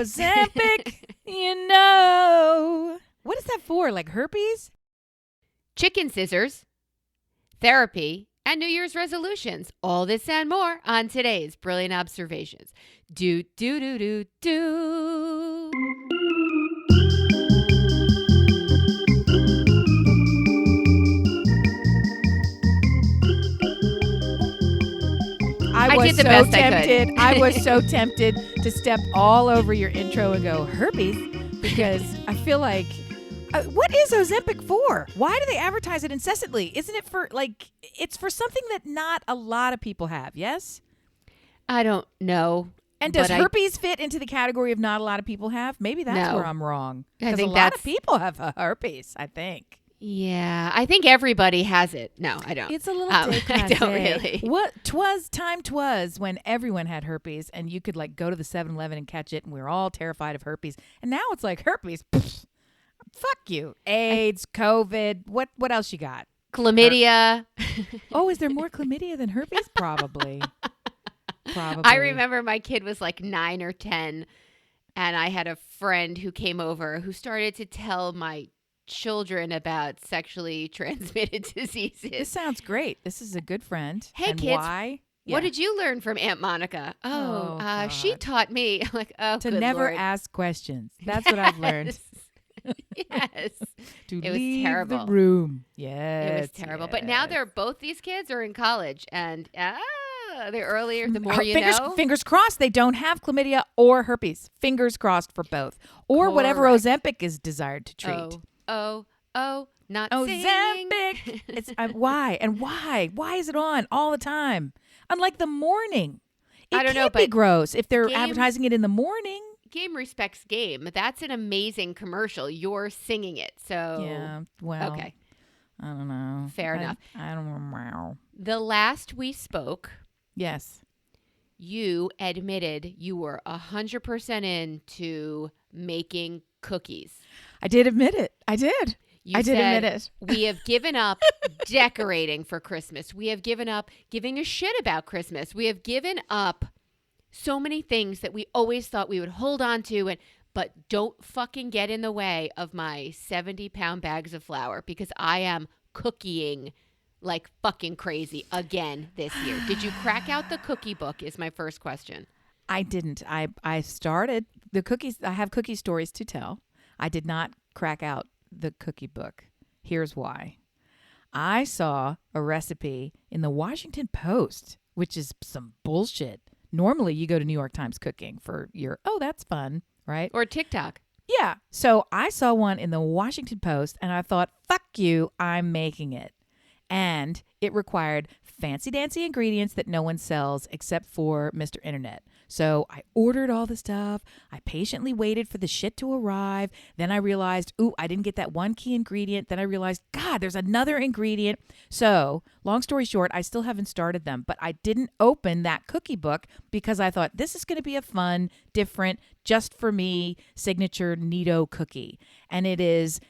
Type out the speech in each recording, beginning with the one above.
Ozempic, you know. What is that for? Like herpes? Chicken scissors, therapy, and New Year's resolutions. All this and more on today's Brilliant Observations. Do, do, do, do, do. I was did the so best tempted. I could. I was so tempted to step all over your intro and go herpes because I feel like, what is Ozempic for? Why do they advertise it incessantly? Isn't it for it's for something that not a lot of people have? Yes. I don't know. And does herpes fit into the category of not a lot of people have? Maybe that's where I'm wrong. I think a lot of people have herpes, I think. Yeah, I think everybody has it. No, I don't. It's a little I don't really. Time twas when everyone had herpes and you could go to the 7-Eleven and catch it and we were all terrified of herpes. And now it's like herpes. Pfft, fuck you. AIDS, COVID. What else you got? Chlamydia. Oh, is there more chlamydia than herpes? Probably. I remember my kid was like 9 or 10 and I had a friend who came over who started to tell my children about sexually transmitted diseases. This sounds great. This is a good friend. Hey, and kids. Why? What did you learn from Aunt Monica? She taught me to never ask questions. That's what I've learned. Yes. To it leave was terrible. the room. Yes. It was terrible. Yes. But now both these kids are in college and the earlier, the more you know. Fingers crossed they don't have chlamydia or herpes. Fingers crossed for both. Or whatever Ozempic is desired to treat. Oh, not Ozempic. It's why? And why? Why is it on all the time? Unlike the morning. It can't be gross if they're advertising it in the morning. Game respects game. That's an amazing commercial. You're singing it. So yeah, well, okay. I don't know. Fair enough. I don't know. The last we spoke, yes, you admitted you were 100% into making cookies. I did admit it. I did. I did admit it. We have given up decorating for Christmas. We have given up giving a shit about Christmas. We have given up so many things that we always thought we would hold on to, but don't fucking get in the way of my 70-pound bags of flour because I am cookieing like fucking crazy again this year. Did you crack out the cookie book is my first question. I didn't. I started the cookies. I have cookie stories to tell. I did not crack out the cookie book. Here's why. I saw a recipe in the Washington Post, which is some bullshit. Normally you go to New York Times Cooking for your, that's fun, right? Or TikTok. Yeah. So I saw one in the Washington Post and I thought, fuck you, I'm making it. And it required fancy dancy ingredients that no one sells except for Mr. Internet. So I ordered all the stuff. I patiently waited for the shit to arrive. Then I realized, I didn't get that one key ingredient. Then I realized, God, there's another ingredient. So long story short, I still haven't started them, but I didn't open that cookie book because I thought this is going to be a fun, different, just for me signature Neato cookie. And it is,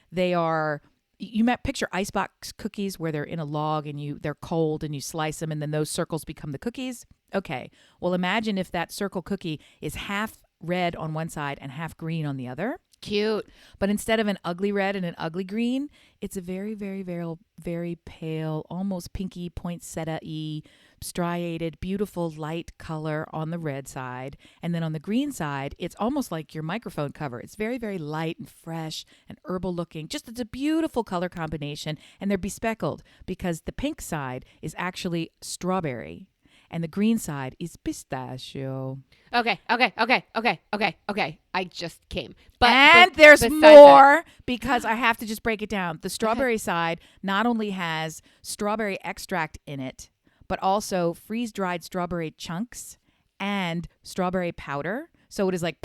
you might picture icebox cookies where they're in a log and they're cold and you slice them and then those circles become the cookies. Okay. Well, imagine if that circle cookie is half red on one side and half green on the other. Cute. But instead of an ugly red and an ugly green, it's a very, very, very, very pale, almost pinky poinsettia-y, striated, beautiful light color on the red side. And then on the green side, it's almost like your microphone cover. It's very, very light and fresh and herbal looking. Just it's a beautiful color combination. And they're bespeckled because the pink side is actually strawberry and the green side is pistachio. Okay. I just came. But there's more because I have to just break it down. The strawberry side not only has strawberry extract in it, but also freeze-dried strawberry chunks and strawberry powder. So it is like,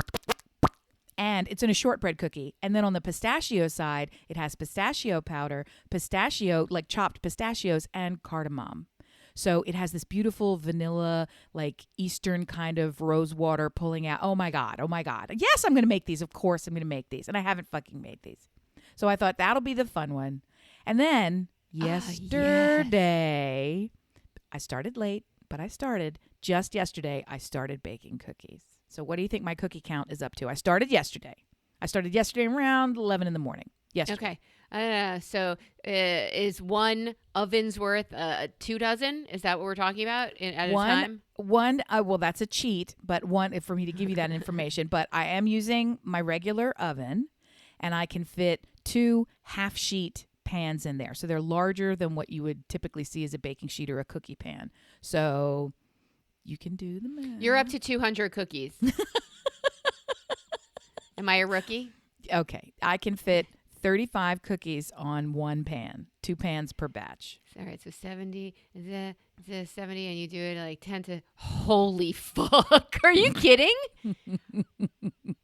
and it's in a shortbread cookie. And then on the pistachio side, it has pistachio powder, like chopped pistachios, and cardamom. So it has this beautiful vanilla, like Eastern kind of rose water pulling out. Oh my God. Yes, I'm going to make these. Of course I'm going to make these. And I haven't fucking made these. So I thought that'll be the fun one. And then yesterday, I started late, but just yesterday, I started baking cookies. So what do you think my cookie count is up to? I started yesterday around 11 in the morning. Yesterday. Okay. So is one oven's worth 2 dozen? Is that what we're talking about at a time? Well, that's a cheat, but for me to give you that information. But I am using my regular oven, and I can fit 2 half-sheet pans in there. So they're larger than what you would typically see as a baking sheet or a cookie pan. So you can do the math. You're up to 200 cookies. Am I a rookie? Okay. I can fit 35 cookies on one pan, 2 pans per batch. All right, so 70, the 70, and you do it like 10 to... Holy fuck. Are you kidding?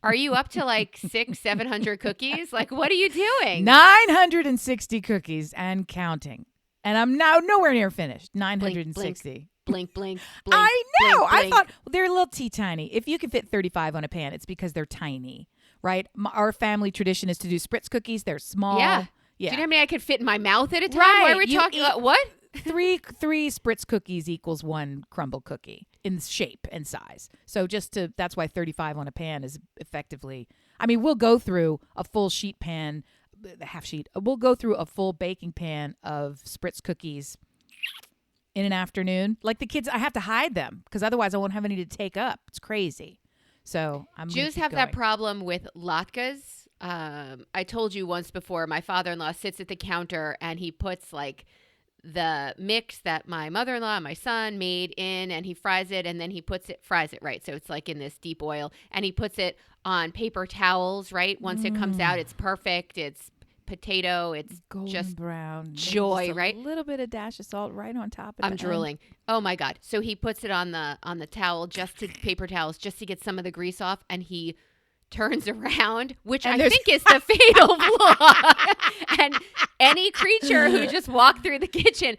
Are you up to like 700 cookies? Like, what are you doing? 960 cookies and counting. And I'm now nowhere near finished. 960. Blink, blink, blink. I know. Blink, blink. I thought they're a little tiny. If you can fit 35 on a pan, it's because they're tiny, right? Our family tradition is to do spritz cookies. They're small. Yeah. Yeah. Do you know how many I could fit in my mouth at a time? Right. Why are we talking about what? three spritz cookies equals 1 crumble cookie in shape and size. So that's why 35 on a pan is effectively, I mean, we'll go through a full sheet pan, half sheet. We'll go through a full baking pan of spritz cookies in an afternoon. Like the kids, I have to hide them because otherwise I won't have any to take up. It's crazy. So I'm Jews have that problem with latkes. I told you once before, my father-in-law sits at the counter and he puts like the mix that my mother-in-law and my son made in, and he fries it, and then he fries it, right? So it's like in this deep oil, and he puts it on paper towels, right? Once it comes out, it's perfect. It's potato. It's golden just brown. joy, just right? A little bit of dash of salt right on top of it. I'm drooling. Oh my God. So he puts it on the towel, paper towels, just to get some of the grease off, and he turns around, which I think is the fatal flaw. And any creature who just walked through the kitchen,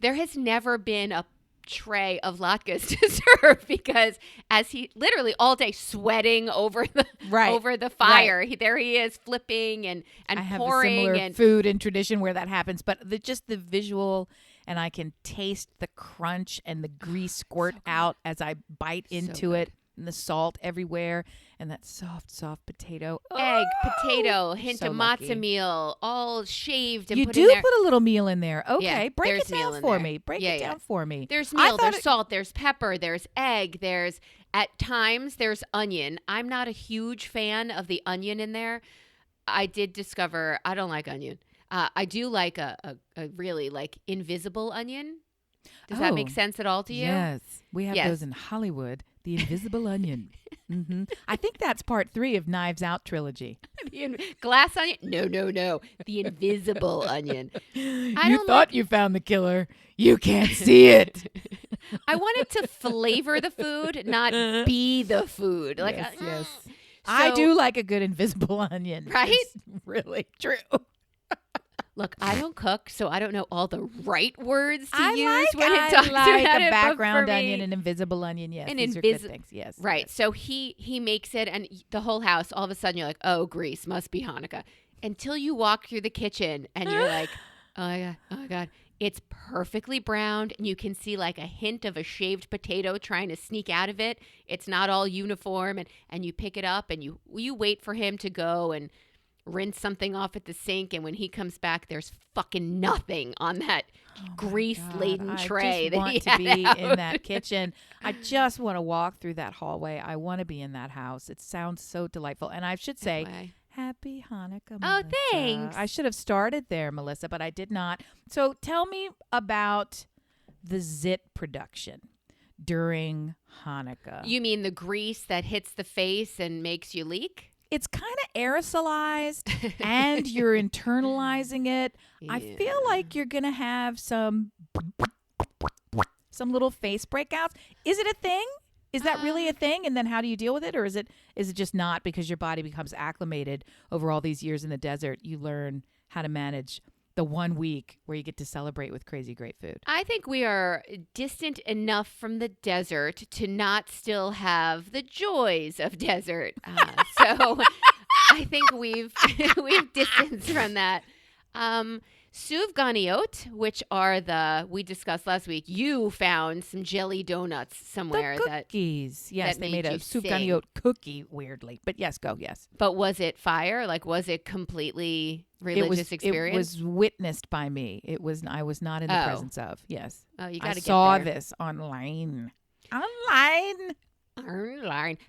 there has never been a tray of latkes to serve because as he literally all day sweating over the fire, there he is flipping and pouring. I have a similar food and tradition where that happens, but just the visual, and I can taste the crunch and the grease squirt out as I bite into it. And the salt everywhere, and that soft potato. Egg, potato, hint of matzo lucky. meal, all shaved and you put do in there. put a little meal in there. Okay, Yeah, break it meal down in for there. me. Break it down for me. There's meal, there's salt, there's pepper, there's egg, there's at times there's onion. I'm not a huge fan of the onion in there. I did discover I don't like onion. I do like a really like invisible onion. Does that make sense at all to you? Yes. We have those in Hollywood. The invisible onion. Mm-hmm. I think that's part 3 of Knives Out trilogy. Glass onion? No. The invisible onion. You thought you found the killer. You can't see it. I wanted to flavor the food, not be the food. Like, yes. So, I do like a good invisible onion. Right? It's really true. Look, I don't cook, so I don't know all the right words to use when it I talks like about a it. background onion, an invisible onion. Yes, these are good things. Yes, right. Yes. So he makes it, and the whole house. All of a sudden, you're like, "Oh, grease must be Hannukah." Until you walk through the kitchen, and you're like, "Oh my god, it's perfectly browned, and you can see like a hint of a shaved potato trying to sneak out of it. It's not all uniform, and you pick it up, and you wait for him to go and rinse something off at the sink, and when he comes back, there's fucking nothing on that grease-laden tray. I just want to be in that kitchen. I just want to walk through that hallway. I want to be in that house. It sounds so delightful. And I should say, Happy Hannukah, Melissa. Oh, thanks. I should have started there, Melissa, but I did not. So tell me about the zit production during Hannukah. You mean the grease that hits the face and makes you leak? It's kind of aerosolized and you're internalizing it. Yeah. I feel like you're going to have some little face breakouts. Is it a thing? Is that really a thing? And then how do you deal with it? Or is it just not because your body becomes acclimated over all these years in the desert? You learn how to manage the 1 week where you get to celebrate with crazy great food. I think we are distant enough from the desert to not still have the joys of desert. So I think we've distanced from that. Souvganiote, which are we discussed last week. You found some jelly donuts somewhere The cookies. Yes, that they made made a you sing. Souvganiote cookie, weirdly. But yes, go, yes. But was it fire? Like, was it completely religious experience? It was witnessed by me. I was not in the presence of. Yes. Oh, you got to get saw there. this online.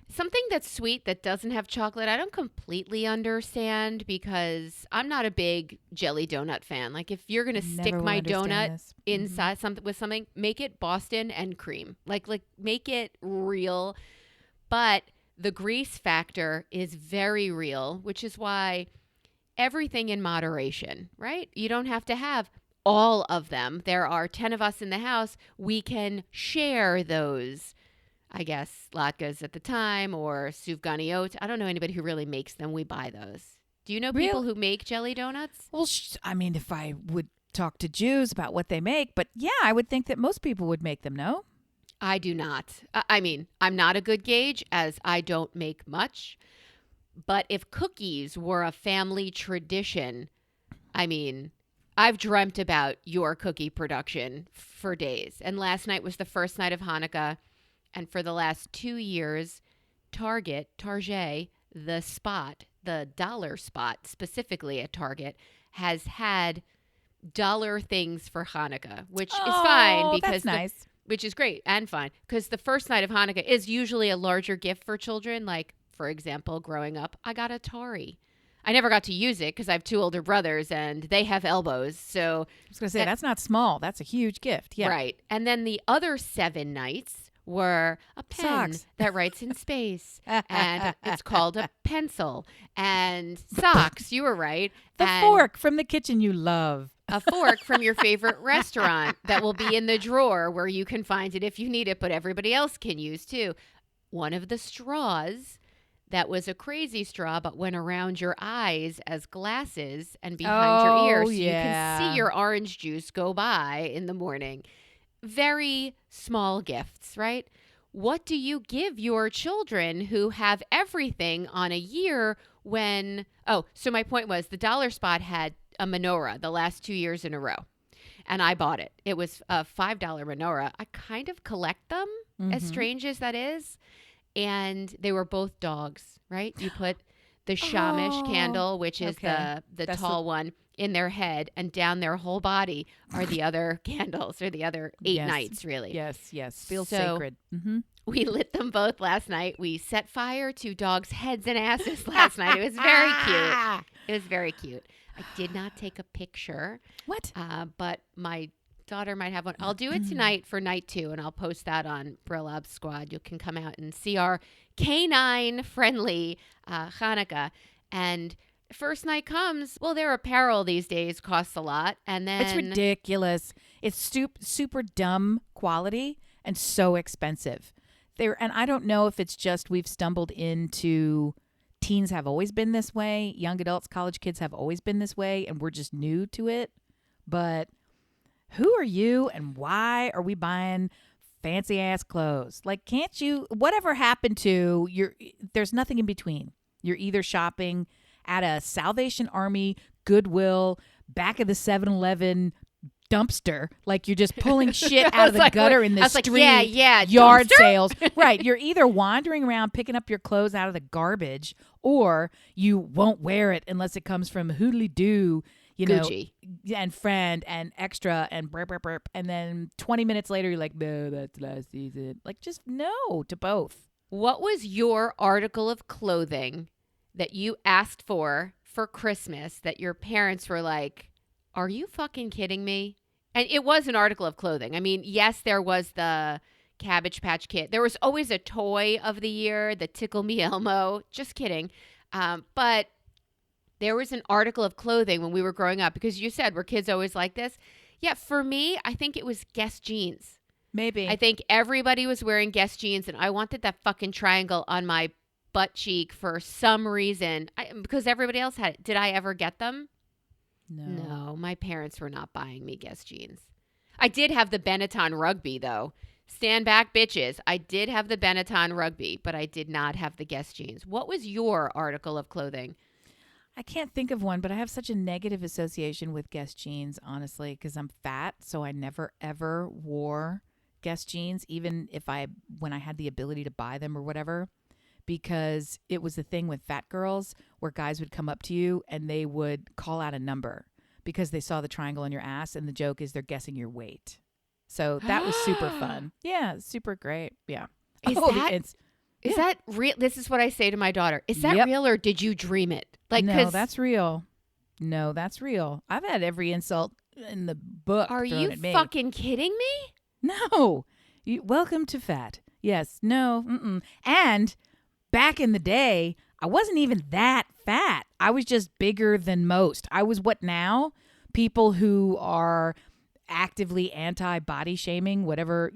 Something that's sweet that doesn't have chocolate, I don't completely understand because I'm not a big jelly donut fan. Like if you're gonna stick my donut inside something, make it Boston and cream. Like make it real. But the grease factor is very real, which is why everything in moderation, right? You don't have to have all of them. There are 10 of us in the house. We can share those. I guess latkes at the time or souvganiote. I don't know anybody who really makes them. We buy those. Do you know people who make jelly donuts? Well, I mean, if I would talk to Jews about what they make, but yeah, I would think that most people would make them, no? I do not. I mean, I'm not a good gauge as I don't make much. But if cookies were a family tradition, I mean, I've dreamt about your cookie production for days. And last night was the first night of Hannukah. And for the last 2 years, Target, the dollar spot specifically at Target, has had dollar things for Hanukkah, which is fine because that's nice. Which is great and fine because the first night of Hanukkah is usually a larger gift for children. Like, for example, growing up, I got Atari. I never got to use it because I have 2 older brothers and they have elbows. So I was going to say, that's not small. That's a huge gift. Yeah. Right. And then the other 7 nights were a pen that writes in space, and it's called a pencil, and socks. You were right. The fork from the kitchen you love. A fork from your favorite restaurant that will be in the drawer where you can find it if you need it, but everybody else can use too. One of the straws that was a crazy straw but went around your eyes as glasses and behind your ears so you can see your orange juice go by in the morning. Very small gifts, right? What do you give your children who have everything on a year when... Oh, so my point was the dollar spot had a menorah the last 2 years in a row. And I bought it. It was a $5 menorah. I kind of collect them, as strange as that is. And they were both dogs, right? You put the Shamish candle, which is the tall one, in their head, and down their whole body are the other candles, or the other 8 nights, really. Yes. Feels sacred. Mm-hmm. We lit them both last night. We set fire to dogs' heads and asses last night. It was very cute. It was very cute. I did not take a picture. What? But my daughter might have one. I'll do it tonight for night 2, and I'll post that on Brilab Squad. You can come out and see our canine-friendly Hannukah. And first night comes, well, their apparel these days costs a lot. And then it's ridiculous. It's super dumb quality and so expensive. And I don't know if it's just we've stumbled into... Teens have always been this way. Young adults, college kids have always been this way, and we're just new to it. But who are you and why are we buying fancy-ass clothes? Like, can't you... Whatever happened to... There's nothing in between. You're either shopping at a Salvation Army, Goodwill, back of the 7-Eleven dumpster, like you're just pulling shit out of the gutter in the street, yard dumpster? Sales. Right. You're either wandering around picking up your clothes out of the garbage, or you won't wear it unless it comes from Hoodly Doo, Gucci. And Friend and Extra and burp. And then 20 minutes later, you're like, no, that's last season. Like, just no to both. What was your article of clothing that you asked for Christmas that your parents were like, are you fucking kidding me? And it was an article of clothing. I mean, yes, there was the Cabbage Patch Kid. There was always a toy of the year, the Tickle Me Elmo. Just kidding. But there was an article of clothing when we were growing up, because you said, were kids always like this? Yeah, for me, I think it was Guess jeans. Maybe. I think everybody was wearing Guess jeans, and I wanted that fucking triangle on my butt cheek for some reason, because everybody else had it. Did I ever get them? No, my parents were not buying me Guess jeans. I did have the Benetton rugby, though. Stand back, bitches. I did have the Benetton rugby, but I did not have the Guess jeans. What was your article of clothing? I can't think of one, but I have such a negative association with Guess jeans, honestly, because I'm fat. So I never, ever wore Guess jeans, even when I had the ability to buy them or whatever, because it was the thing with fat girls where guys would come up to you and they would call out a number because they saw the triangle on your ass. And the joke is they're guessing your weight. So that was super fun. Yeah, super great. Yeah. Is that real? This is what I say to my daughter. Is that real or did you dream it? No, that's real. No, that's real. I've had every insult in the book. Are you fucking kidding me? No. Welcome to fat. Yes. No. Mm-mm. And back in the day, I wasn't even that fat. I was just bigger than most. I was what now? People who are actively anti-body shaming, whatever,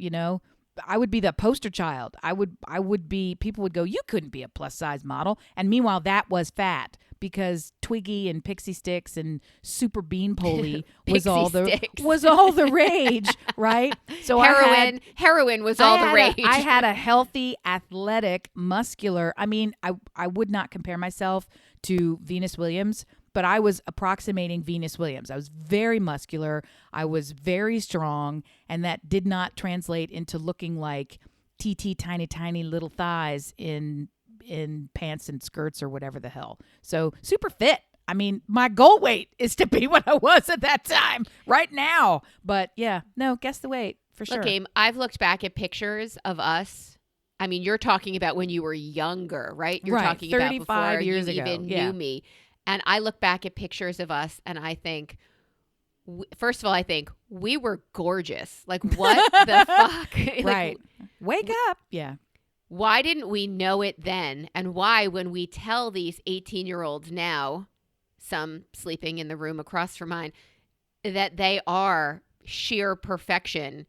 I would be the poster child. I would be, people would go, you couldn't be a plus size model. And meanwhile, that was fat because Twiggy and Pixie Sticks and Super Bean Polly was all the rage, right? So heroin was all the rage. I had a healthy, athletic, muscular. I mean, I would not compare myself to Venus Williams, but I was approximating Venus Williams. I was very muscular. I was very strong. And that did not translate into looking like tiny little thighs in pants and skirts or whatever the hell. So super fit. I mean, my goal weight is to be what I was at that time right now. But yeah, no, guess the weight for sure. Look, Aim, I've looked back at pictures of us. I mean, you're talking about when you were younger, right? You're talking about 35 years you ago. even knew me. And I look back at pictures of us and I think, first of all, I think we were gorgeous. Like, what the fuck? Right. Wake up. Yeah. Why didn't we know it then? And why, when we tell these 18-year-olds now, some sleeping in the room across from mine, that they are sheer perfection,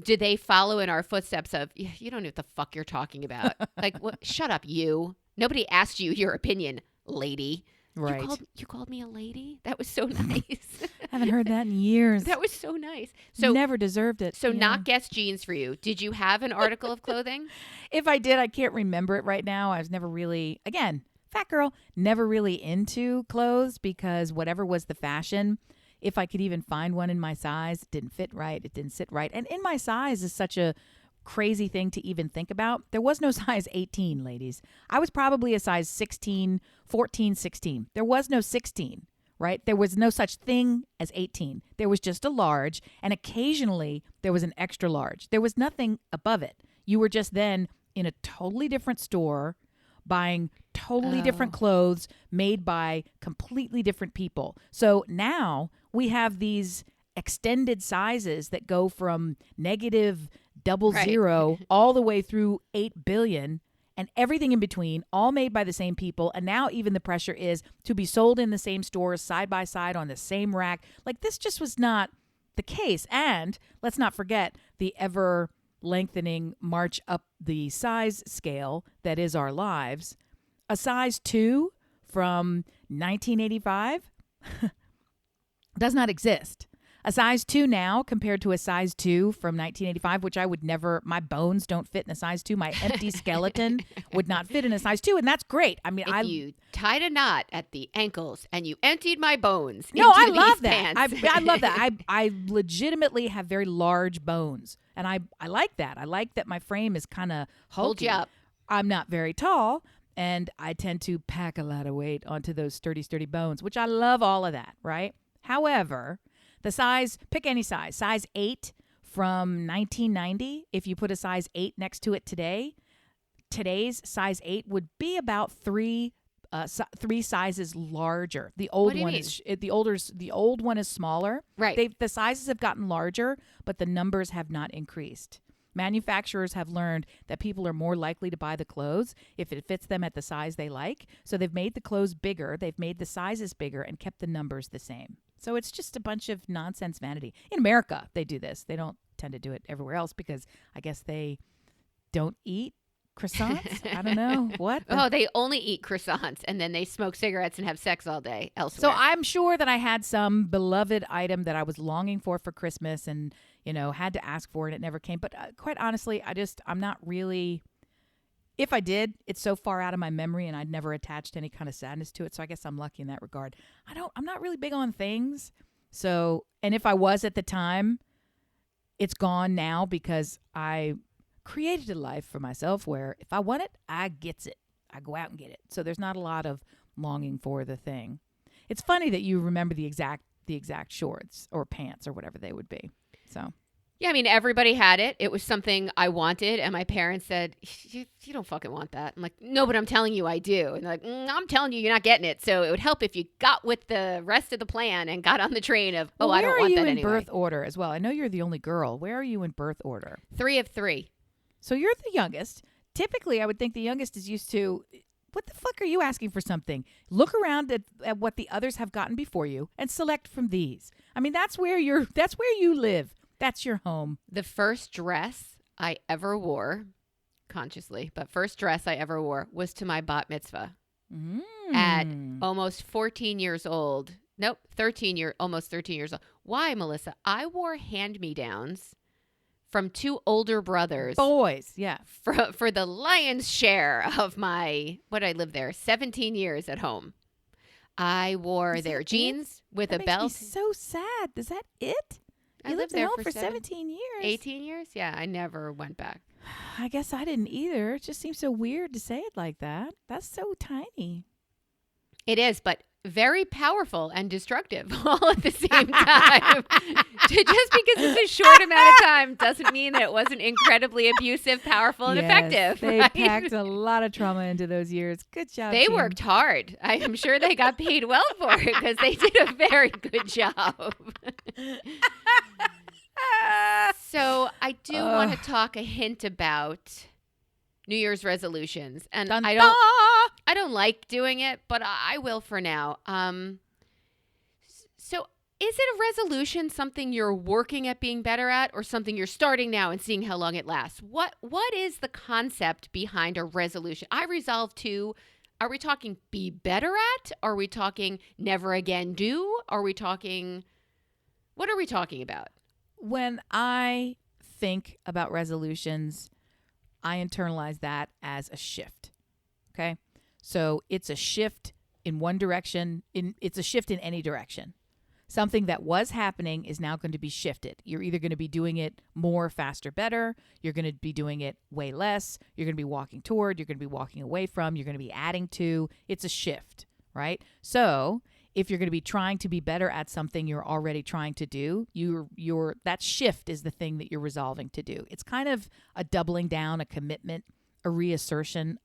do they follow in our footsteps of, you don't know what the fuck you're talking about? Like, what? Shut up, you. Nobody asked you your opinion, lady. Right. You called me a lady? That was so nice. I haven't heard that in years. That was so nice. So never deserved it. So not Guess jeans for you. Did you have an article of clothing? If I did, I can't remember it right now. I was never really, again, fat girl, never really into clothes because whatever was the fashion, if I could even find one in my size, it didn't fit right. It didn't sit right. And in my size is such a crazy thing to even think about. There was no size 18, ladies. I was probably a size 16, 14, 16. There was no 16, right? There was no such thing as 18. There was just a large, and occasionally there was an extra large. There was nothing above it. You were just then in a totally different store buying totally different clothes made by completely different people. So now we have these extended sizes that go from negative 00 all the way through 8 billion and everything in between, all made by the same people. And now even the pressure is to be sold in the same stores side by side on the same rack. Like, this just was not the case. And let's not forget the ever lengthening march up the size scale that is our lives. A size 2 from 1985 does not exist. A size 2 now compared to a size 2 from 1985, which I would never, my bones don't fit in a size 2. My empty skeleton would not fit in a size 2. And that's great. I mean, if you tied a knot at the ankles and you emptied my bones. No, I love that. I love that. I legitimately have very large bones. And I like that. I like that my frame is kind of hulky. Hold you up. I'm not very tall. And I tend to pack a lot of weight onto those sturdy bones, which I love all of that, right? However, the size, pick any size 8 from 1990, if you put a size 8 next to it today, today's size 8 would be about three sizes larger. The old one is the old one is smaller. Right. The sizes have gotten larger, but the numbers have not increased. Manufacturers have learned that people are more likely to buy the clothes if it fits them at the size they like. So they've made the clothes bigger, they've made the sizes bigger, and kept the numbers the same. So it's just a bunch of nonsense vanity. In America, they do this. They don't tend to do it everywhere else because I guess they don't eat croissants. I don't know. What? They only eat croissants and then they smoke cigarettes and have sex all day elsewhere. So I'm sure that I had some beloved item that I was longing for Christmas and, had to ask for it and it never came. But quite honestly, I'm not really if I did, it's so far out of my memory and I'd never attached any kind of sadness to it. So I guess I'm lucky in that regard. I'm not really big on things. So, and if I was at the time, it's gone now because I created a life for myself where if I want it, I gets it. I go out and get it. So there's not a lot of longing for the thing. It's funny that you remember the exact shorts or pants or whatever they would be. So yeah, I mean, everybody had it. It was something I wanted, and my parents said, you don't fucking want that. I'm like, no, but I'm telling you I do. And they're like, I'm telling you you're not getting it. So it would help if you got with the rest of the plan and got on the train of, I don't want that anyway. Where are you in birth order as well? I know you're the only girl. Where are you in birth order? 3 of 3. So you're the youngest. Typically, I would think the youngest is used to, what the fuck are you asking for something? Look around at what the others have gotten before you and select from these. I mean, that's where you live. That's your home. The first dress I ever wore, consciously, but first dress I ever wore was to my bat mitzvah at almost 14 years old. Nope, almost 13 years old. Why, Melissa? I wore hand-me-downs from 2 older brothers. Boys, yeah. For the lion's share of I lived there 17 years at home. I wore their jeans with a belt. Makes me so sad. Is that it? I lived there for 17 years. 18 years? Yeah, I never went back. I guess I didn't either. It just seems so weird to say it like that. That's so tiny. It is, but very powerful and destructive all at the same time. Just because it's a short amount of time doesn't mean that it wasn't incredibly abusive, powerful, and effective. They right? packed a lot of trauma into those years. Good job. They team. worked hard. I am sure they got paid well for it because they did a very good job. So I do want to talk a hint about New Year's resolutions, and I don't like doing it, but I will for now. So is it a resolution, something you're working at being better at, or something you're starting now and seeing how long it lasts? What is the concept behind a resolution? I resolve to. Are we talking be better at? Are we talking never again do? Are we talking? What are we talking about? When I think about resolutions, I internalize that as a shift. Okay? So it's a shift in one direction. It's a shift in any direction. Something that was happening is now going to be shifted. You're either going to be doing it more, faster, better. You're going to be doing it way less. You're going to be walking toward. You're going to be walking away from. You're going to be adding to. It's a shift, right? So if you're going to be trying to be better at something you're already trying to do, that shift is the thing that you're resolving to do. It's kind of a doubling down, a commitment, a reassertion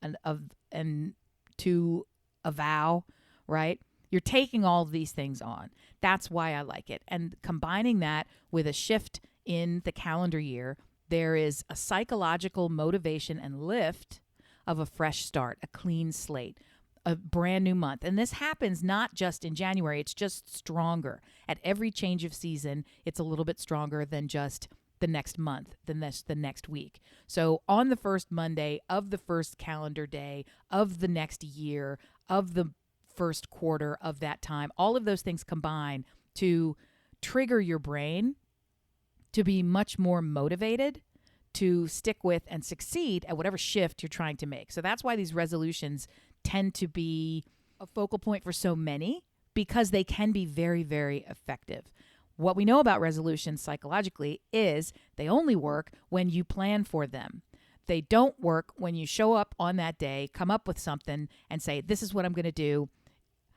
and to a vow, right? You're taking all of these things on. That's why I like it. And combining that with a shift in the calendar year, there is a psychological motivation and lift of a fresh start, a clean slate, a brand new month. And this happens not just in January, it's just stronger. At every change of season, it's a little bit stronger than just the next month, the next week. So on the first Monday of the first calendar day of the next year, of the first quarter of that time, all of those things combine to trigger your brain to be much more motivated to stick with and succeed at whatever shift you're trying to make. So that's why these resolutions tend to be a focal point for so many, because they can be very, very effective. What we know about resolutions psychologically is they only work when you plan for them. They don't work when you show up on that day, come up with something and say, this is what I'm going to do.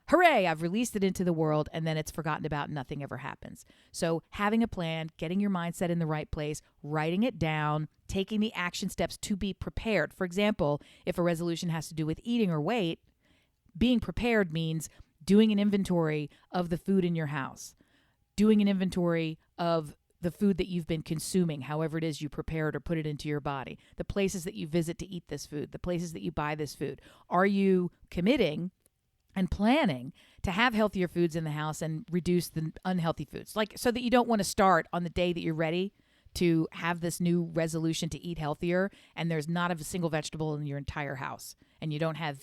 Hooray, I've released it into the world, and then it's forgotten about and nothing ever happens. So having a plan, getting your mindset in the right place, writing it down, taking the action steps to be prepared. For example, if a resolution has to do with eating or weight, being prepared means doing an inventory of the food in your house, doing an inventory of the food that you've been consuming, however it is you prepare it or put it into your body, the places that you visit to eat this food, the places that you buy this food. Are you committing and planning to have healthier foods in the house and reduce the unhealthy foods, like so that you don't want to start on the day that you're ready to have this new resolution to eat healthier, and there's not a single vegetable in your entire house, and you don't have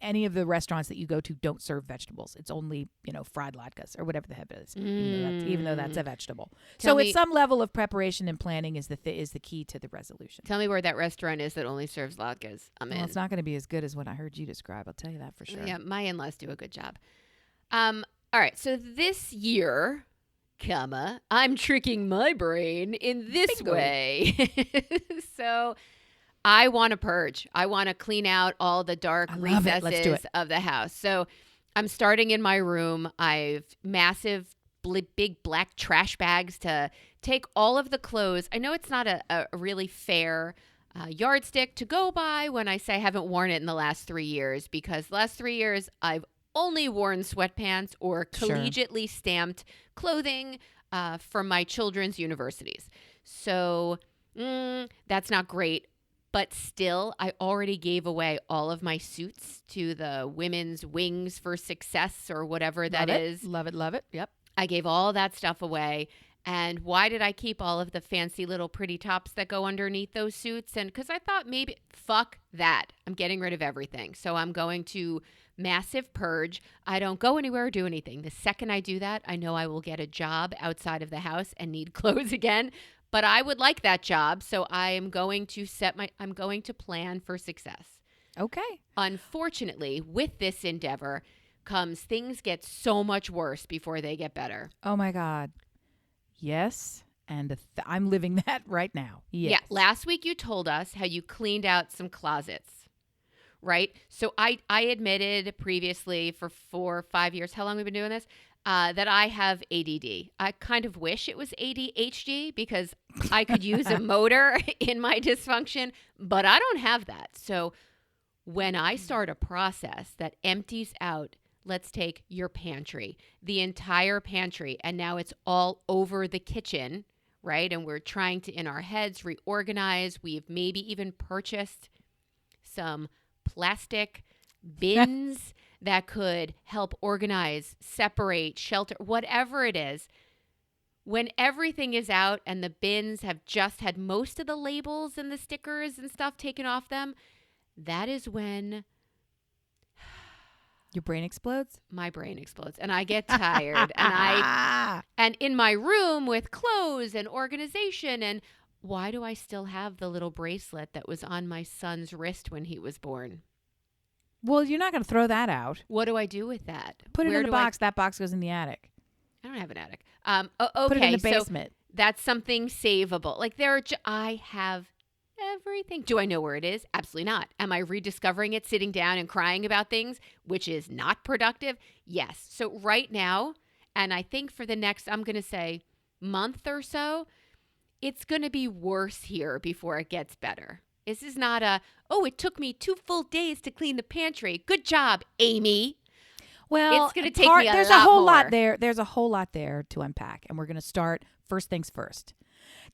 any of the restaurants that you go to don't serve vegetables. It's only, fried latkes or whatever the heck it is, even though that's a vegetable. So it's some level of preparation and planning is the key to the resolution. Tell me where that restaurant is that only serves latkes. I'm in. It's not going to be as good as what I heard you describe. I'll tell you that for sure. Yeah, my in-laws do a good job. All right, so this year, I'm tricking my brain in this way. So I want to purge. I want to clean out all the dark recesses of the house. So I'm starting in my room. I've massive, big black trash bags to take all of the clothes. I know it's not a really fair yardstick to go by when I say I haven't worn it in the last 3 years, because the last 3 years I've only worn sweatpants or collegiately stamped clothing from my children's universities. So that's not great. But still, I already gave away all of my suits to the Women's Wings for Success or whatever that is. Love it, love it. Yep. I gave all that stuff away. And why did I keep all of the fancy little pretty tops that go underneath those suits? And because I thought maybe, fuck that. I'm getting rid of everything. So I'm going to massive purge. I don't go anywhere or do anything. The second I do that, I know I will get a job outside of the house and need clothes again. But I would like that job. So I'm going to I'm going to plan for success. Okay. Unfortunately, with this endeavor comes things get so much worse before they get better. Oh my God. Yes, and I'm living that right now. Yes. Yeah, last week you told us how you cleaned out some closets, right? So I admitted previously for 4 or 5 years, how long we've been doing this, that I have ADD. I kind of wish it was ADHD because I could use a motor in my dysfunction, but I don't have that. So when I start a process that empties out, let's take your pantry, the entire pantry, and now it's all over the kitchen, right? And we're trying to, in our heads, reorganize. We've maybe even purchased some plastic bins that could help organize, separate, shelter, whatever it is. When everything is out and the bins have just had most of the labels and the stickers and stuff taken off them, that is when your brain explodes? My brain explodes and I get tired and in my room with clothes and organization, and why do I still have the little bracelet that was on my son's wrist when he was born? Well, you're not going to throw that out. What do I do with that? Put it in a box. That box goes in the attic. I don't have an attic. Okay, put it in the basement. So that's something savable. Like I have everything. Do I know where it is? Absolutely not. Am I rediscovering it, sitting down and crying about things, which is not productive? Yes. So right now, and I think for the next, I'm going to say month or so, it's going to be worse here before it gets better. This is not it took me 2 full days to clean the pantry. Good job, Amy. Well, it's going to take me there's a whole lot there. There's a whole lot there to unpack, and we're going to start first things first.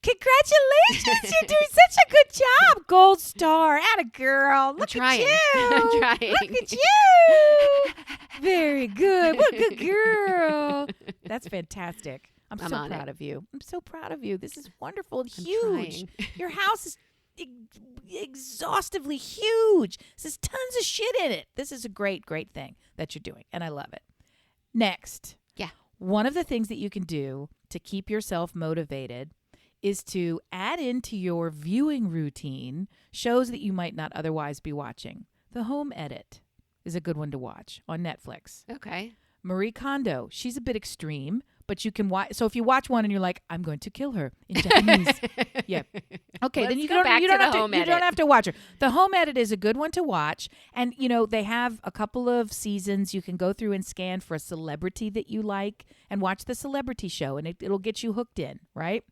Congratulations! You're doing such a good job. Gold star. Atta girl. Look at you. I'm trying. Look at you. Very good. What a good girl. That's fantastic. I'm so proud of you. I'm so proud of you. This is wonderful and huge. Your house is exhaustively huge. There's tons of shit in it. This is a great, great thing that you're doing, and I love it. Next. Yeah. One of the things that you can do to keep yourself motivated is to add into your viewing routine shows that you might not otherwise be watching. The Home Edit is a good one to watch on Netflix. Okay. Marie Kondo, she's a bit extreme, but you can watch. So if you watch one and you're like, I'm going to kill her in Japanese. Yeah. Okay, then you don't have to watch her. The Home Edit is a good one to watch. And, they have a couple of seasons. You can go through and scan for a celebrity that you like and watch the celebrity show, and it'll get you hooked in, right?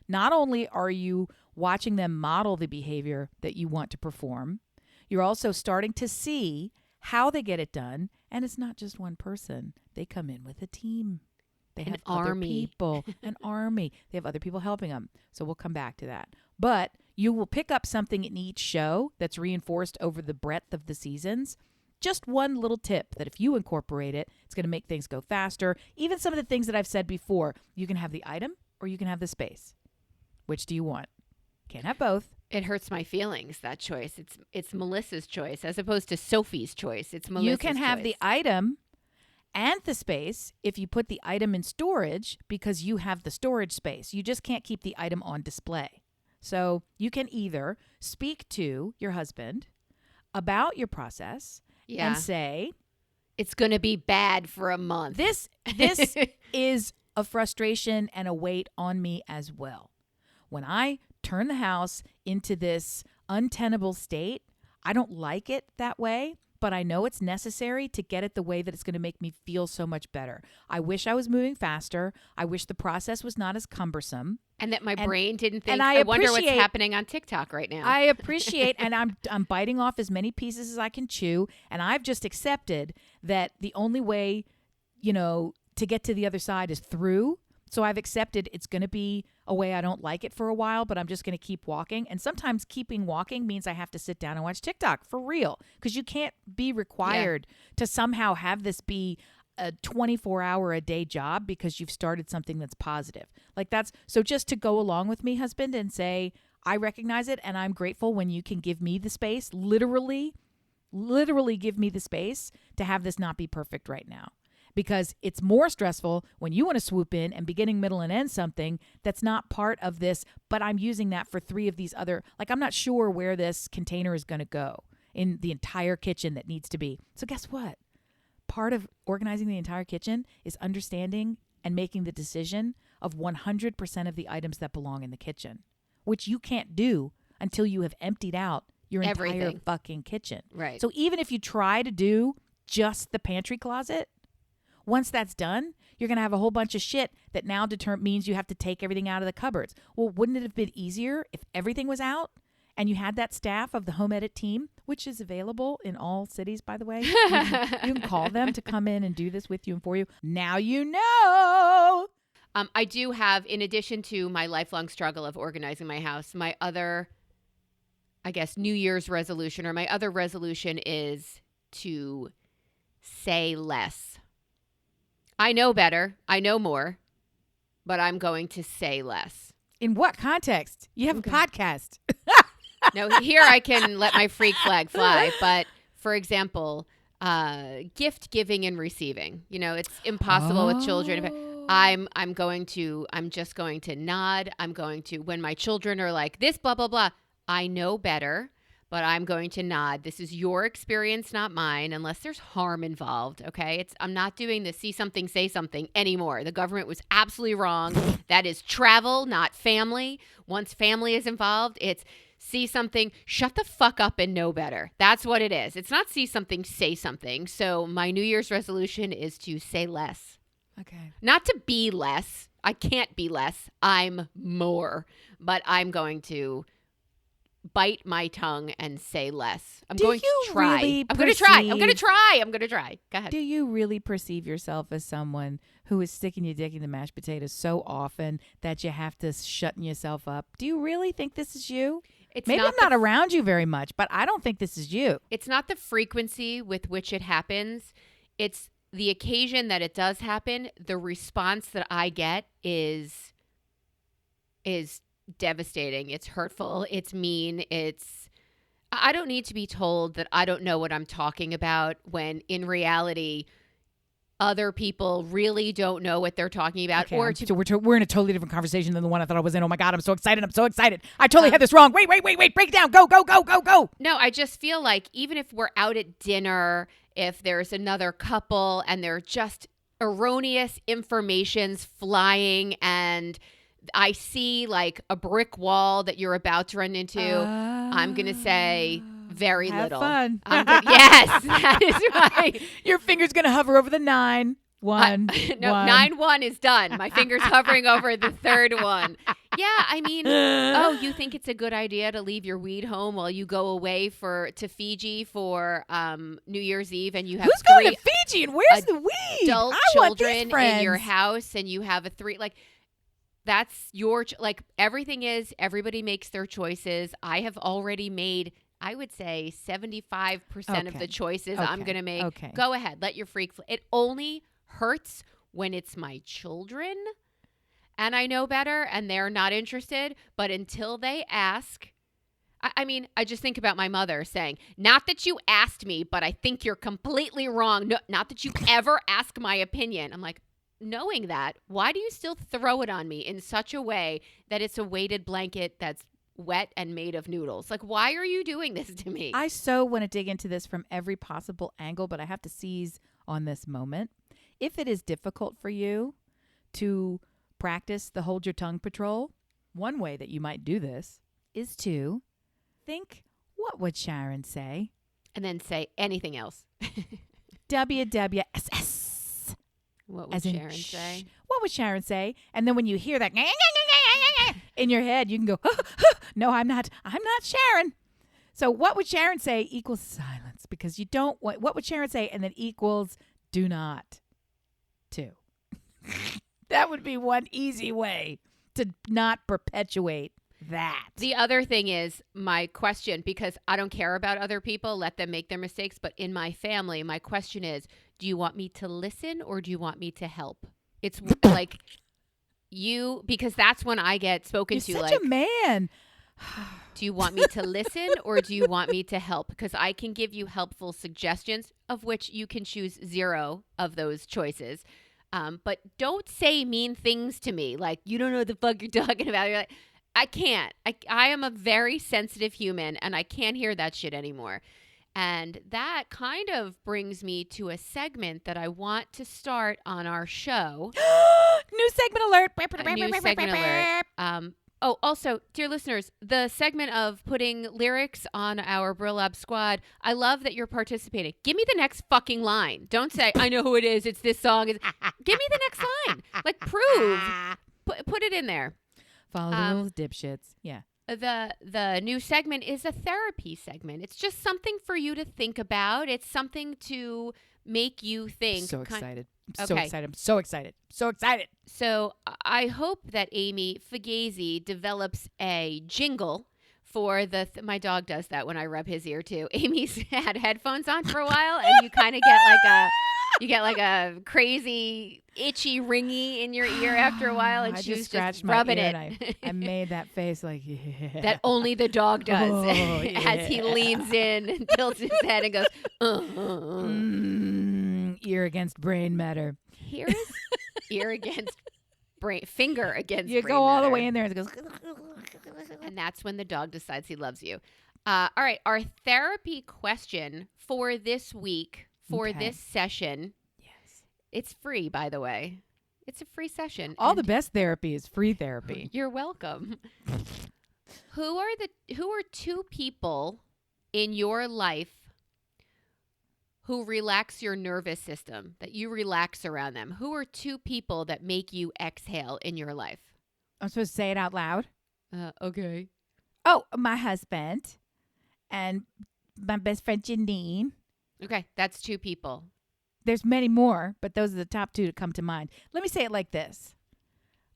Not only are you watching them model the behavior that you want to perform, you're also starting to see how they get it done. And it's not just one person. They come in with a team. They have other people, an army. They have other people helping them. So we'll come back to that. But you will pick up something in each show that's reinforced over the breadth of the seasons. Just one little tip that if you incorporate it, it's going to make things go faster. Even some of the things that I've said before, you can have the item or you can have the space. Which do you want? Can't have both. It hurts my feelings, that choice. It's Melissa's choice as opposed to Sophie's choice. It's Melissa's choice. You can have the item and the space if you put the item in storage because you have the storage space. You just can't keep the item on display. So you can either speak to your husband about your process and say, it's going to be bad for a month. This is a frustration and a weight on me as well. When I turn the house into this untenable state, I don't like it that way, but I know it's necessary to get it the way that it's going to make me feel so much better. I wish I was moving faster. I wish the process was not as cumbersome. And that my brain didn't think, I wonder what's happening on TikTok right now. I appreciate, and I'm biting off as many pieces as I can chew, and I've just accepted that the only way, to get to the other side is through. So I've accepted it's going to be a way I don't like it for a while, but I'm just going to keep walking. And sometimes keeping walking means I have to sit down and watch TikTok for real, because you can't be required to somehow have this be a 24-hour-a-day job because you've started something that's positive. So just to go along with me, husband, and say, I recognize it and I'm grateful when you can give me the space, literally give me the space to have this not be perfect right now. Because it's more stressful when you want to swoop in and beginning, middle, and end something that's not part of this, but I'm using that for 3 of these other, I'm not sure where this container is going to go in the entire kitchen that needs to be. So guess what? Part of organizing the entire kitchen is understanding and making the decision of 100% of the items that belong in the kitchen, which you can't do until you have emptied out your entire fucking kitchen. Right. So even if you try to do just the pantry closet, once that's done, you're going to have a whole bunch of shit that now means you have to take everything out of the cupboards. Well, wouldn't it have been easier if everything was out and you had that staff of the home edit team, which is available in all cities, by the way? You can call them to come in and do this with you and for you. Now you know. I do have, in addition to my lifelong struggle of organizing my house, my other, I guess, New Year's resolution, or my other resolution is to say less. I know better. I know more, but I'm going to say less. In what context? You have a podcast. No, here I can let my freak flag fly. But for example, gift giving and receiving. It's impossible with children. I'm just going to nod. When my children are like, this, blah, blah, blah, I know better. But I'm going to nod. This is your experience, not mine, unless there's harm involved, okay? I'm not doing the see something, say something anymore. The government was absolutely wrong. That is travel, not family. Once family is involved, it's see something, shut the fuck up and know better. That's what it is. It's not see something, say something. So my New Year's resolution is to say less. Okay. Not to be less. I can't be less. I'm more. But I'm going to bite my tongue and say less. I'm going to try. I'm going to try. Go ahead. Do you really perceive yourself as someone who is sticking your dick in the mashed potatoes so often that you have to shutting yourself up? Do you really think this is you? Maybe I'm not around you very much, but I don't think this is you. It's not the frequency with which it happens. It's the occasion that it does happen. The response that I get is devastating. It's hurtful. It's mean. I don't need to be told that I don't know what I'm talking about when in reality other people really don't know what they're talking about. Okay, so we're in a totally different conversation than the one I thought I was in. Oh my God, I'm so excited. I totally had this wrong. Wait, break it down. Go. No, I just feel like even if we're out at dinner, if there's another couple and they're just erroneous information's flying and I see like a brick wall that you're about to run into, I'm going to say very have little. Fun. Yes, that is right. Your finger's going to hover over the 9. 1. 9-1 is done. My finger's hovering over the third one. Yeah, I mean, you think it's a good idea to leave your weed home while you go away to Fiji for New Year's Eve, and you have who's going to Fiji and where's the weed? Adult children in your house, and you have a 3 that's your everybody makes their choices. I have already made, I would say 75% of the choices I'm going to make. Okay. Go ahead. Let your freak. It only hurts when it's my children and I know better and they're not interested. But until they ask, I mean, I just think about my mother saying, not that you asked me, but I think you're completely wrong. No, not that you ever ask my opinion. I'm like, knowing that, why do you still throw it on me in such a way that it's a weighted blanket that's wet and made of noodles? Like, why are you doing this to me? I so want to dig into this from every possible angle, but I have to seize on this moment. If it is difficult for you to practice the hold your tongue patrol, one way that you might do this is to think, what would Sharon say? And then say anything else. WWSS. What would Sharon say? What would Sharon say? And then when you hear that in your head, you can go, no, I'm not Sharon. So what would Sharon say equals silence, because you don't want, what would Sharon say? And then equals do not to. That would be one easy way to not perpetuate that. The other thing is my question, because I don't care about other people, let them make their mistakes. But in my family, my question is, do you want me to listen or do you want me to help? It's like you, because that's when I get spoken You're to. such like, a man. do you want me to listen or do you want me to help? Because I can give you helpful suggestions, of which you can choose 0 of those choices. But don't say mean things to me. Like, you don't know what the fuck you're talking about. You're like, I can't. I am a very sensitive human, and I can't hear that shit anymore. And that kind of brings me to a segment that I want to start on our show. New segment alert. A new segment alert. Also, dear listeners, the segment of putting lyrics on our Burlap Squad, I love that you're participating. Give me the next fucking line. Don't say, I know who it is. It's this song. Give me the next line. Like, prove. Put it in there. Follow the rules, dipshits. Yeah. The new segment is a therapy segment. It's just something for you to think about. It's something to make you think. So excited. Okay. So excited. I'm so excited. So excited. So I hope that Amy Fugazi develops a jingle for the my dog does that when I rub his ear too. Amy's had headphones on for a while, and you kind of get like a crazy itchy ringy in your ear after a while, and I she's just my rubbing ear it. And I made that face like, yeah. That only the dog does. Oh, As he yeah. leans in and tilts his head and goes, Ear against brain matter. Here is ear against brain, finger against You brain go all the matter. way in there and it goes. And that's when the dog decides he loves you. All right. Our therapy question for this week, for this session. Yes. It's free, by the way. It's a free session. All the best therapy is free therapy. You're welcome. Who are 2 people in your life who relax your nervous system, that you relax around them? Who are 2 people that make you exhale in your life? I'm supposed to say it out loud. Okay. Oh, my husband and my best friend Janine. Okay, that's 2 people. There's many more, but those are the top 2 that come to mind. Let me say it like this.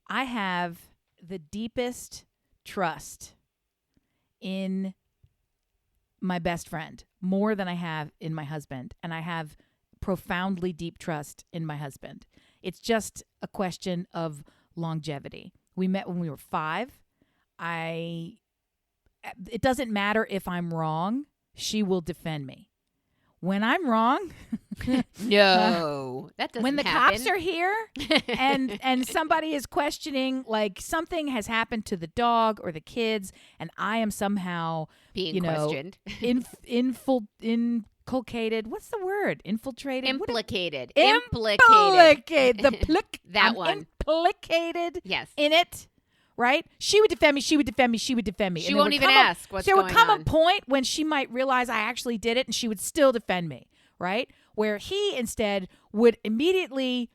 I have the deepest trust in my best friend, more than I have in my husband. And I have profoundly deep trust in my husband. It's just a question of longevity. We met when we were 5. It doesn't matter if I'm wrong. She will defend me. When I'm wrong, No, that doesn't when the happen. cops are here and somebody is questioning, like something has happened to the dog or the kids, and I am somehow being questioned, inculcated. What's the word? Infiltrated. implicated. Implicated. The plick. That I'm one. Implicated. Yes. In it. Right? She would defend me. She would defend me. She would defend me. She And there won't would even come a- ask what's There would going come on. a point when she might realize I actually did it, and she would still defend me. Right? Where he instead would immediately,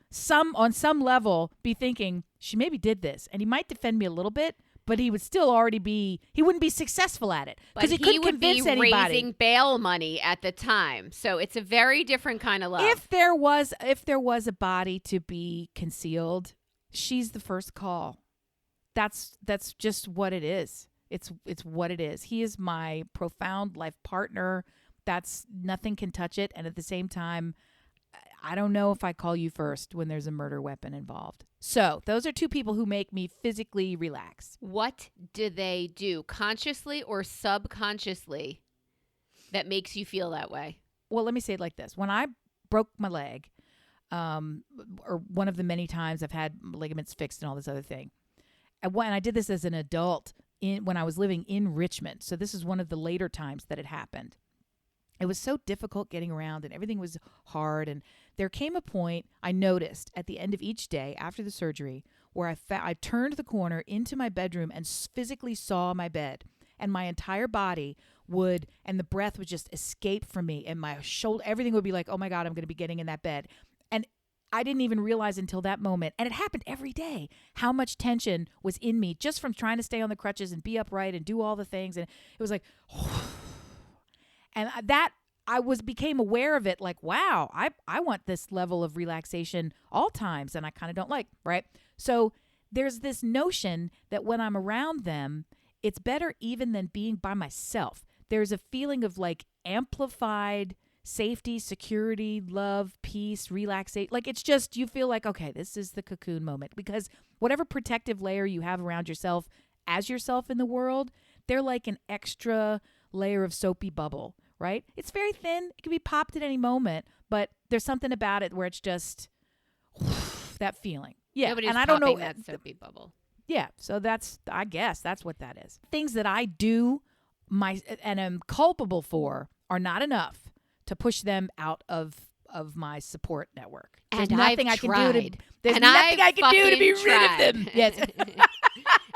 on some level, be thinking, she maybe did this. And he might defend me a little bit, but he would still he wouldn't be successful at it. Because he couldn't would convince be anybody. raising bail money at the time. So it's a very different kind of love. If there was a body to be concealed, she's the first call. That's just what it is. It's what it is. He is my profound life partner. That's nothing can touch it. And at the same time, I don't know if I call you first when there's a murder weapon involved. So those are two people who make me physically relax. What do they do, consciously or subconsciously, that makes you feel that way? Well, let me say it like this. When I broke my leg, or one of the many times I've had ligaments fixed and all this other thing, and I did this as an adult when I was living in Richmond. So this is one of the later times that it happened. It was so difficult getting around and everything was hard. And there came a point I noticed at the end of each day after the surgery where I turned the corner into my bedroom and physically saw my bed. And my entire body and the breath would just escape from me. And my shoulder, everything would be like, oh my God, I'm going to be getting in that bed. And I didn't even realize until that moment, and it happened every day, how much tension was in me just from trying to stay on the crutches and be upright and do all the things. And it was like, and that I became aware of it like, wow, I want this level of relaxation all times, and I kind of don't like, right? So there's this notion that when I'm around them, it's better even than being by myself. There's a feeling of like amplified safety, security, love, peace, relaxation. Like it's just, you feel like, okay, this is the cocoon moment, because whatever protective layer you have around yourself as yourself in the world, they're like an extra layer of soapy bubble, right? It's very thin. It can be popped at any moment, but there's something about it where it's just that feeling. Yeah. Nobody's and I don't know that soapy bubble. Yeah. So I guess that's what that is. Things that I do and am culpable for are not enough to push them out of my support network. There's nothing I can do to be rid of them. Yes.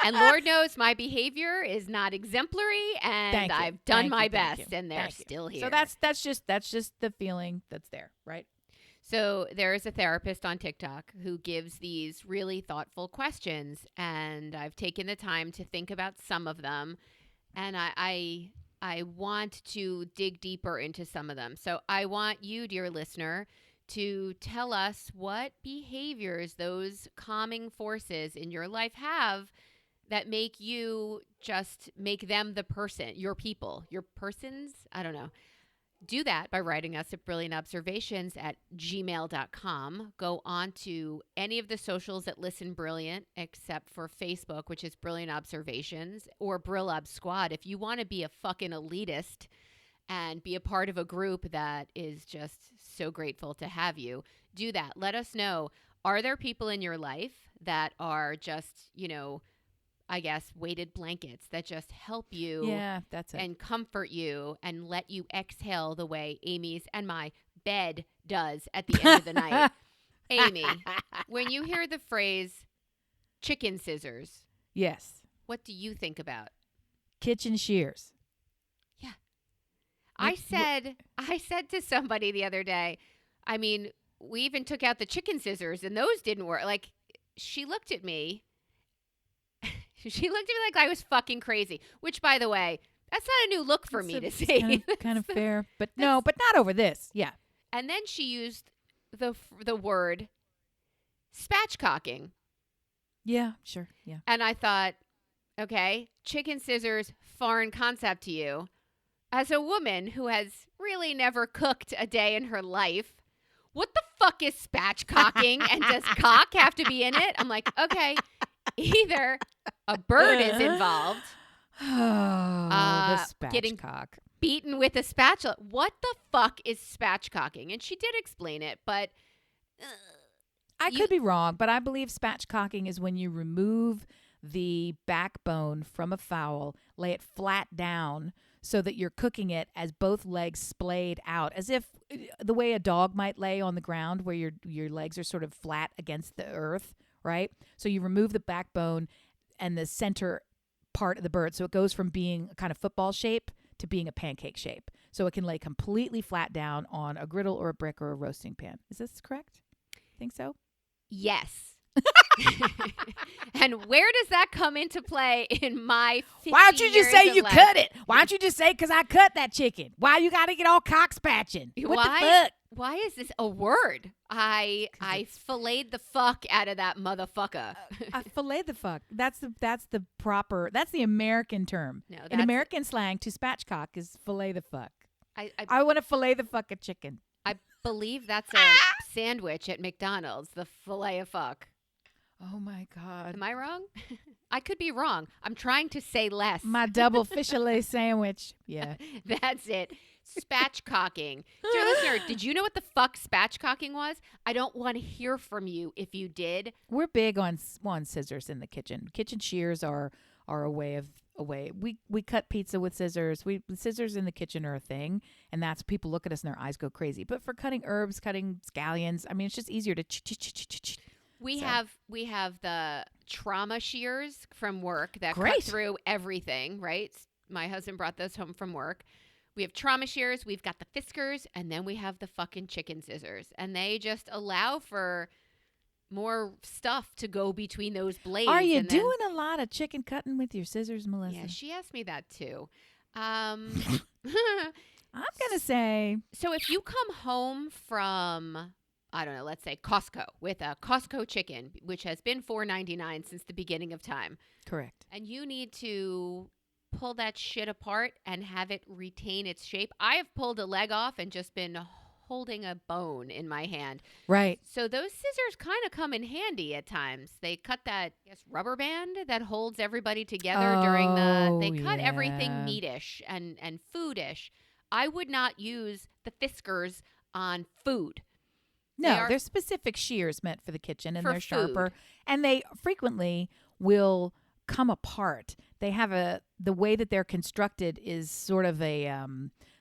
And Lord knows my behavior is not exemplary, and I've done my best, and they're still here. So that's just the feeling that's there, right? So there is a therapist on TikTok who gives these really thoughtful questions, and I've taken the time to think about some of them, and I want to dig deeper into some of them. So I want you, dear listener, to tell us what behaviors those calming forces in your life have that make you just make them the person, your people, your persons. I don't know. Do that by writing us at brilliantobservations@gmail.com. Go on to any of the socials that Listen Brilliant, except for Facebook, which is Brilliant Observations, or Brillob Squad. If you want to be a fucking elitist and be a part of a group that is just so grateful to have you, do that. Let us know. Are there people in your life that are just, I guess, weighted blankets that just help you and comfort you and let you exhale the way Amy's and my bed does at the end of the night? Amy, when you hear the phrase chicken scissors, yes, what do you think about? Kitchen shears. Yeah. I said to somebody the other day, I mean, we even took out the chicken scissors and those didn't work. Like, she looked at me. She looked at me like I was fucking crazy, which, by the way, that's not a new look for me to say. Kind of fair, but no, but not over this. Yeah. And then she used the word spatchcocking. Yeah, sure. Yeah. And I thought, okay, chicken scissors, foreign concept to you. As a woman who has really never cooked a day in her life, what the fuck is spatchcocking? And does cock have to be in it? I'm like, okay, either a bird is involved. The getting spatchcock. Beaten with a spatula. What the fuck is spatchcocking? And she did explain it, but I could be wrong, but I believe spatchcocking is when you remove the backbone from a fowl, lay it flat down so that you're cooking it as both legs splayed out, as if the way a dog might lay on the ground where your legs are sort of flat against the earth, right? So you remove the backbone and the center part of the bird. So it goes from being a kind of football shape to being a pancake shape. So it can lay completely flat down on a griddle or a brick or a roasting pan. Is this correct? Think so? Yes. And where does that come into play in my 50 Why don't you just say you life? cut it? Why don't you just say, because I cut that chicken? Why you got to get all cock spatching? What the fuck? Why is this a word? I filleted the fuck out of that motherfucker. Fillet the fuck. That's the American term. No, in American slang, to spatchcock is fillet the fuck. I want to fillet the fuck a chicken. I believe that's a sandwich at McDonald's, the filet of fuck. Oh, my God. Am I wrong? I could be wrong. I'm trying to say less. My double fish fillet sandwich. Yeah. That's it. Spatchcocking. Dear listener, did you know what the fuck spatchcocking was? I don't want to hear from you if you did. We're big on scissors in the kitchen. Kitchen shears are a way. We cut pizza with scissors. Scissors in the kitchen are a thing, and that's people look at us and their eyes go crazy. But for cutting herbs, cutting scallions, I mean, it's just easier to. We have the trauma shears from work that Great. cut through everything. Right. My husband brought those home from work. We have trauma shears, we've got the Fiskars, and then we have the fucking chicken scissors. And they just allow for more stuff to go between those blades. Are you doing a lot of chicken cutting with your scissors, Melissa? Yeah, she asked me that too. I'm going to say. So if you come home from, I don't know, let's say Costco with a Costco chicken, which has been $4.99 since the beginning of time. Correct. And you need to pull that shit apart and have it retain its shape. I have pulled a leg off and just been holding a bone in my hand. Right. So those scissors kind of come in handy at times. They cut that rubber band that holds everybody together during they cut everything meatish and foodish. I would not use the Fiskars on food. No, they're specific shears meant for the kitchen, and they're sharper. Food. And they frequently will come apart. They have the way that they're constructed is sort of a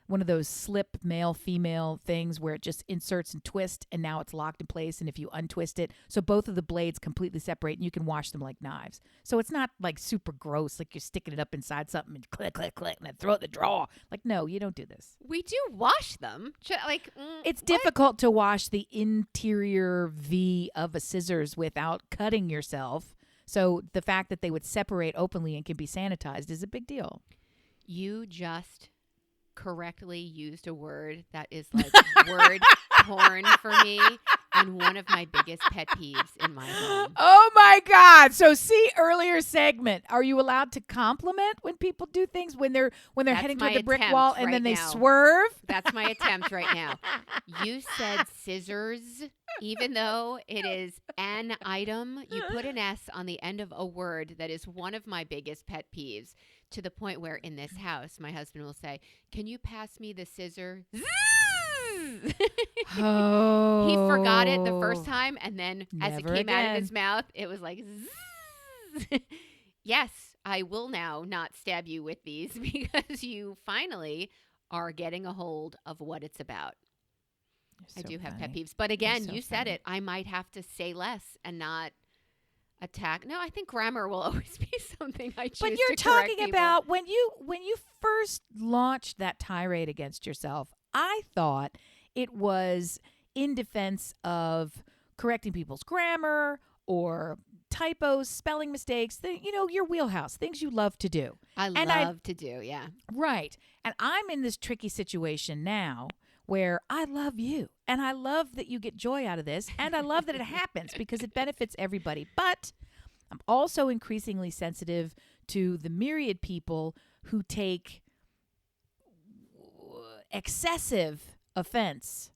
one of those slip male-female things where it just inserts and twists, and now it's locked in place, and if you untwist it, so both of the blades completely separate, and you can wash them like knives. So it's not like super gross, like you're sticking it up inside something and click, click, click, and then throw it in the drawer. Like, no, you don't do this. We do wash them. It's difficult to wash the interior V of a scissors without cutting yourself. So the fact that they would separate openly and can be sanitized is a big deal. You just correctly used a word that is like word porn for me and one of my biggest pet peeves in my home. Oh my God. So see earlier segment. Are you allowed to compliment when people do things when they're heading toward the brick wall and then they swerve? That's my attempt right now. You said scissors. Even though it is an item, you put an S on the end of a word that is one of my biggest pet peeves, to the point where in this house, my husband will say, "Can you pass me the scissor?" Oh. He forgot it the first time, and then as it came out of his again. mouth, it was like, yes, I will now not stab you with these because you finally are getting a hold of what it's about. I do have pet peeves. But again, you said it. I might have to say less and not attack. No, I think grammar will always be something I choose to correct people. But you're talking about when you first launched that tirade against yourself, I thought it was in defense of correcting people's grammar or typos, spelling mistakes, your wheelhouse, things you love to do. I love to do, yeah. Right. And I'm in this tricky situation now where I love you and I love that you get joy out of this and I love that it happens because it benefits everybody. But I'm also increasingly sensitive to the myriad people who take excessive offense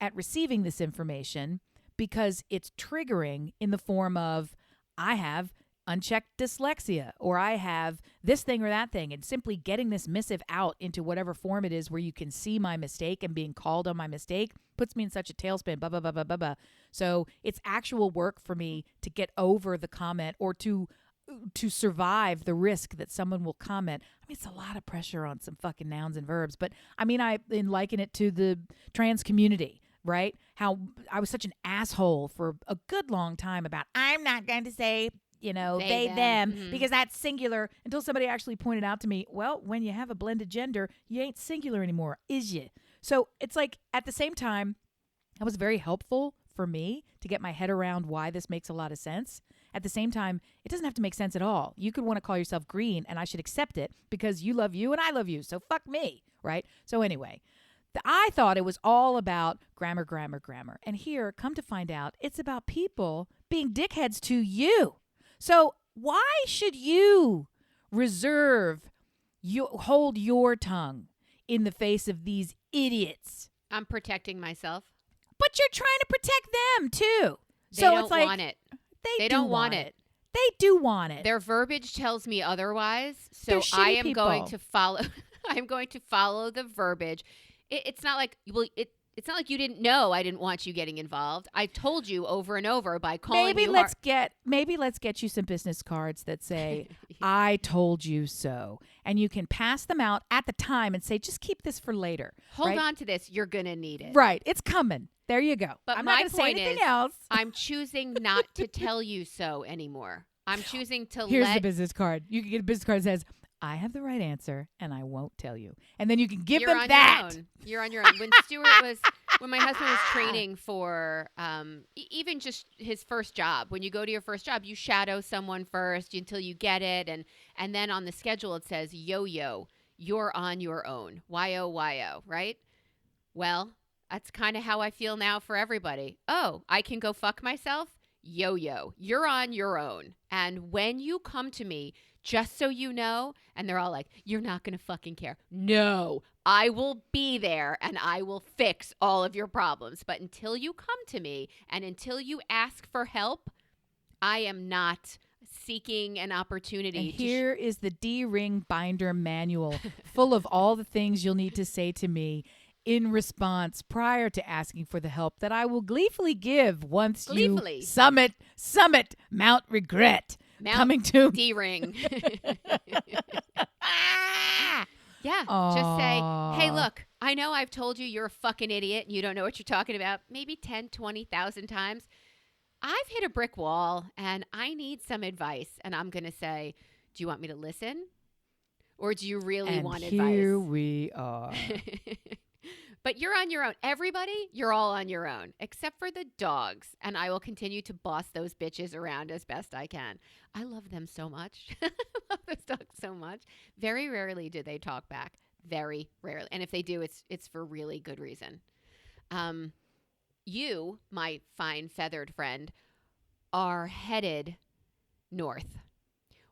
at receiving this information because it's triggering in the form of I have unchecked dyslexia, or I have this thing or that thing, and simply getting this missive out into whatever form it is where you can see my mistake and being called on my mistake puts me in such a tailspin, blah, blah, blah, blah, blah, blah. So it's actual work for me to get over the comment or to survive the risk that someone will comment. I mean, it's a lot of pressure on some fucking nouns and verbs, but I mean, I liken it to the trans community, right? How I was such an asshole for a good long time about, I'm not going to say, they, them, because that's singular, until somebody actually pointed out to me, well, when you have a blended gender, you ain't singular anymore, is you? So it's like, at the same time, that was very helpful for me to get my head around why this makes a lot of sense. At the same time, it doesn't have to make sense at all. You could want to call yourself green, and I should accept it because you love you and I love you, so fuck me, right? So anyway, I thought it was all about grammar, grammar, grammar. And here, come to find out, it's about people being dickheads to you. So why should you hold your tongue in the face of these idiots I'm protecting myself. But you're trying to protect them too. They So don't it's like want it. They don't want it. They do want it. Their verbiage tells me otherwise. So They're shitty I am people. going to follow. I'm going to follow the verbiage. It's not like it's not like you didn't know I didn't want you getting involved. I told you over and over by calling Maybe you. let's get you some business cards that say I told you so, and you can pass them out at the time and say just keep this for later. Hold right? on to this. You're gonna need it. Right, it's coming. There you go. But I'm my not going to say point anything is, else. I'm choosing not to tell you so anymore. I'm choosing to Here's the business card. You can get a business card that says, I have the right answer, and I won't tell you. And then you can give them that. You're on your own. When my husband was training for even just his first job, when you go to your first job, you shadow someone first until you get it. And then on the schedule, it says, yo, you're on your own. Y-O, right? Well, that's kind of how I feel now for everybody. Oh, I can go fuck myself? Yo, you're on your own. And when you come to me, just so you know, and they're all like, you're not going to fucking care. No, I will be there and I will fix all of your problems. But until you come to me and until you ask for help, I am not seeking an opportunity. And here is the D-ring binder manual full of all the things you'll need to say to me in response prior to asking for the help that I will gleefully give once you summit Mount Regret. coming to D-ring. Yeah, just say, hey, look, I know I've told you you're a fucking idiot and you don't know what you're talking about maybe 10, 20,000 times. I've hit a brick wall and I need some advice. And I'm going to say, do you want me to listen? Or do you really want advice? Here we are. But you're on your own. Everybody, you're all on your own, except for the dogs. And I will continue to boss those bitches around as best I can. I love them so much. I love those dogs so much. Very rarely do they talk back. Very rarely. And if they do, it's for really good reason. You, my fine feathered friend, are headed north.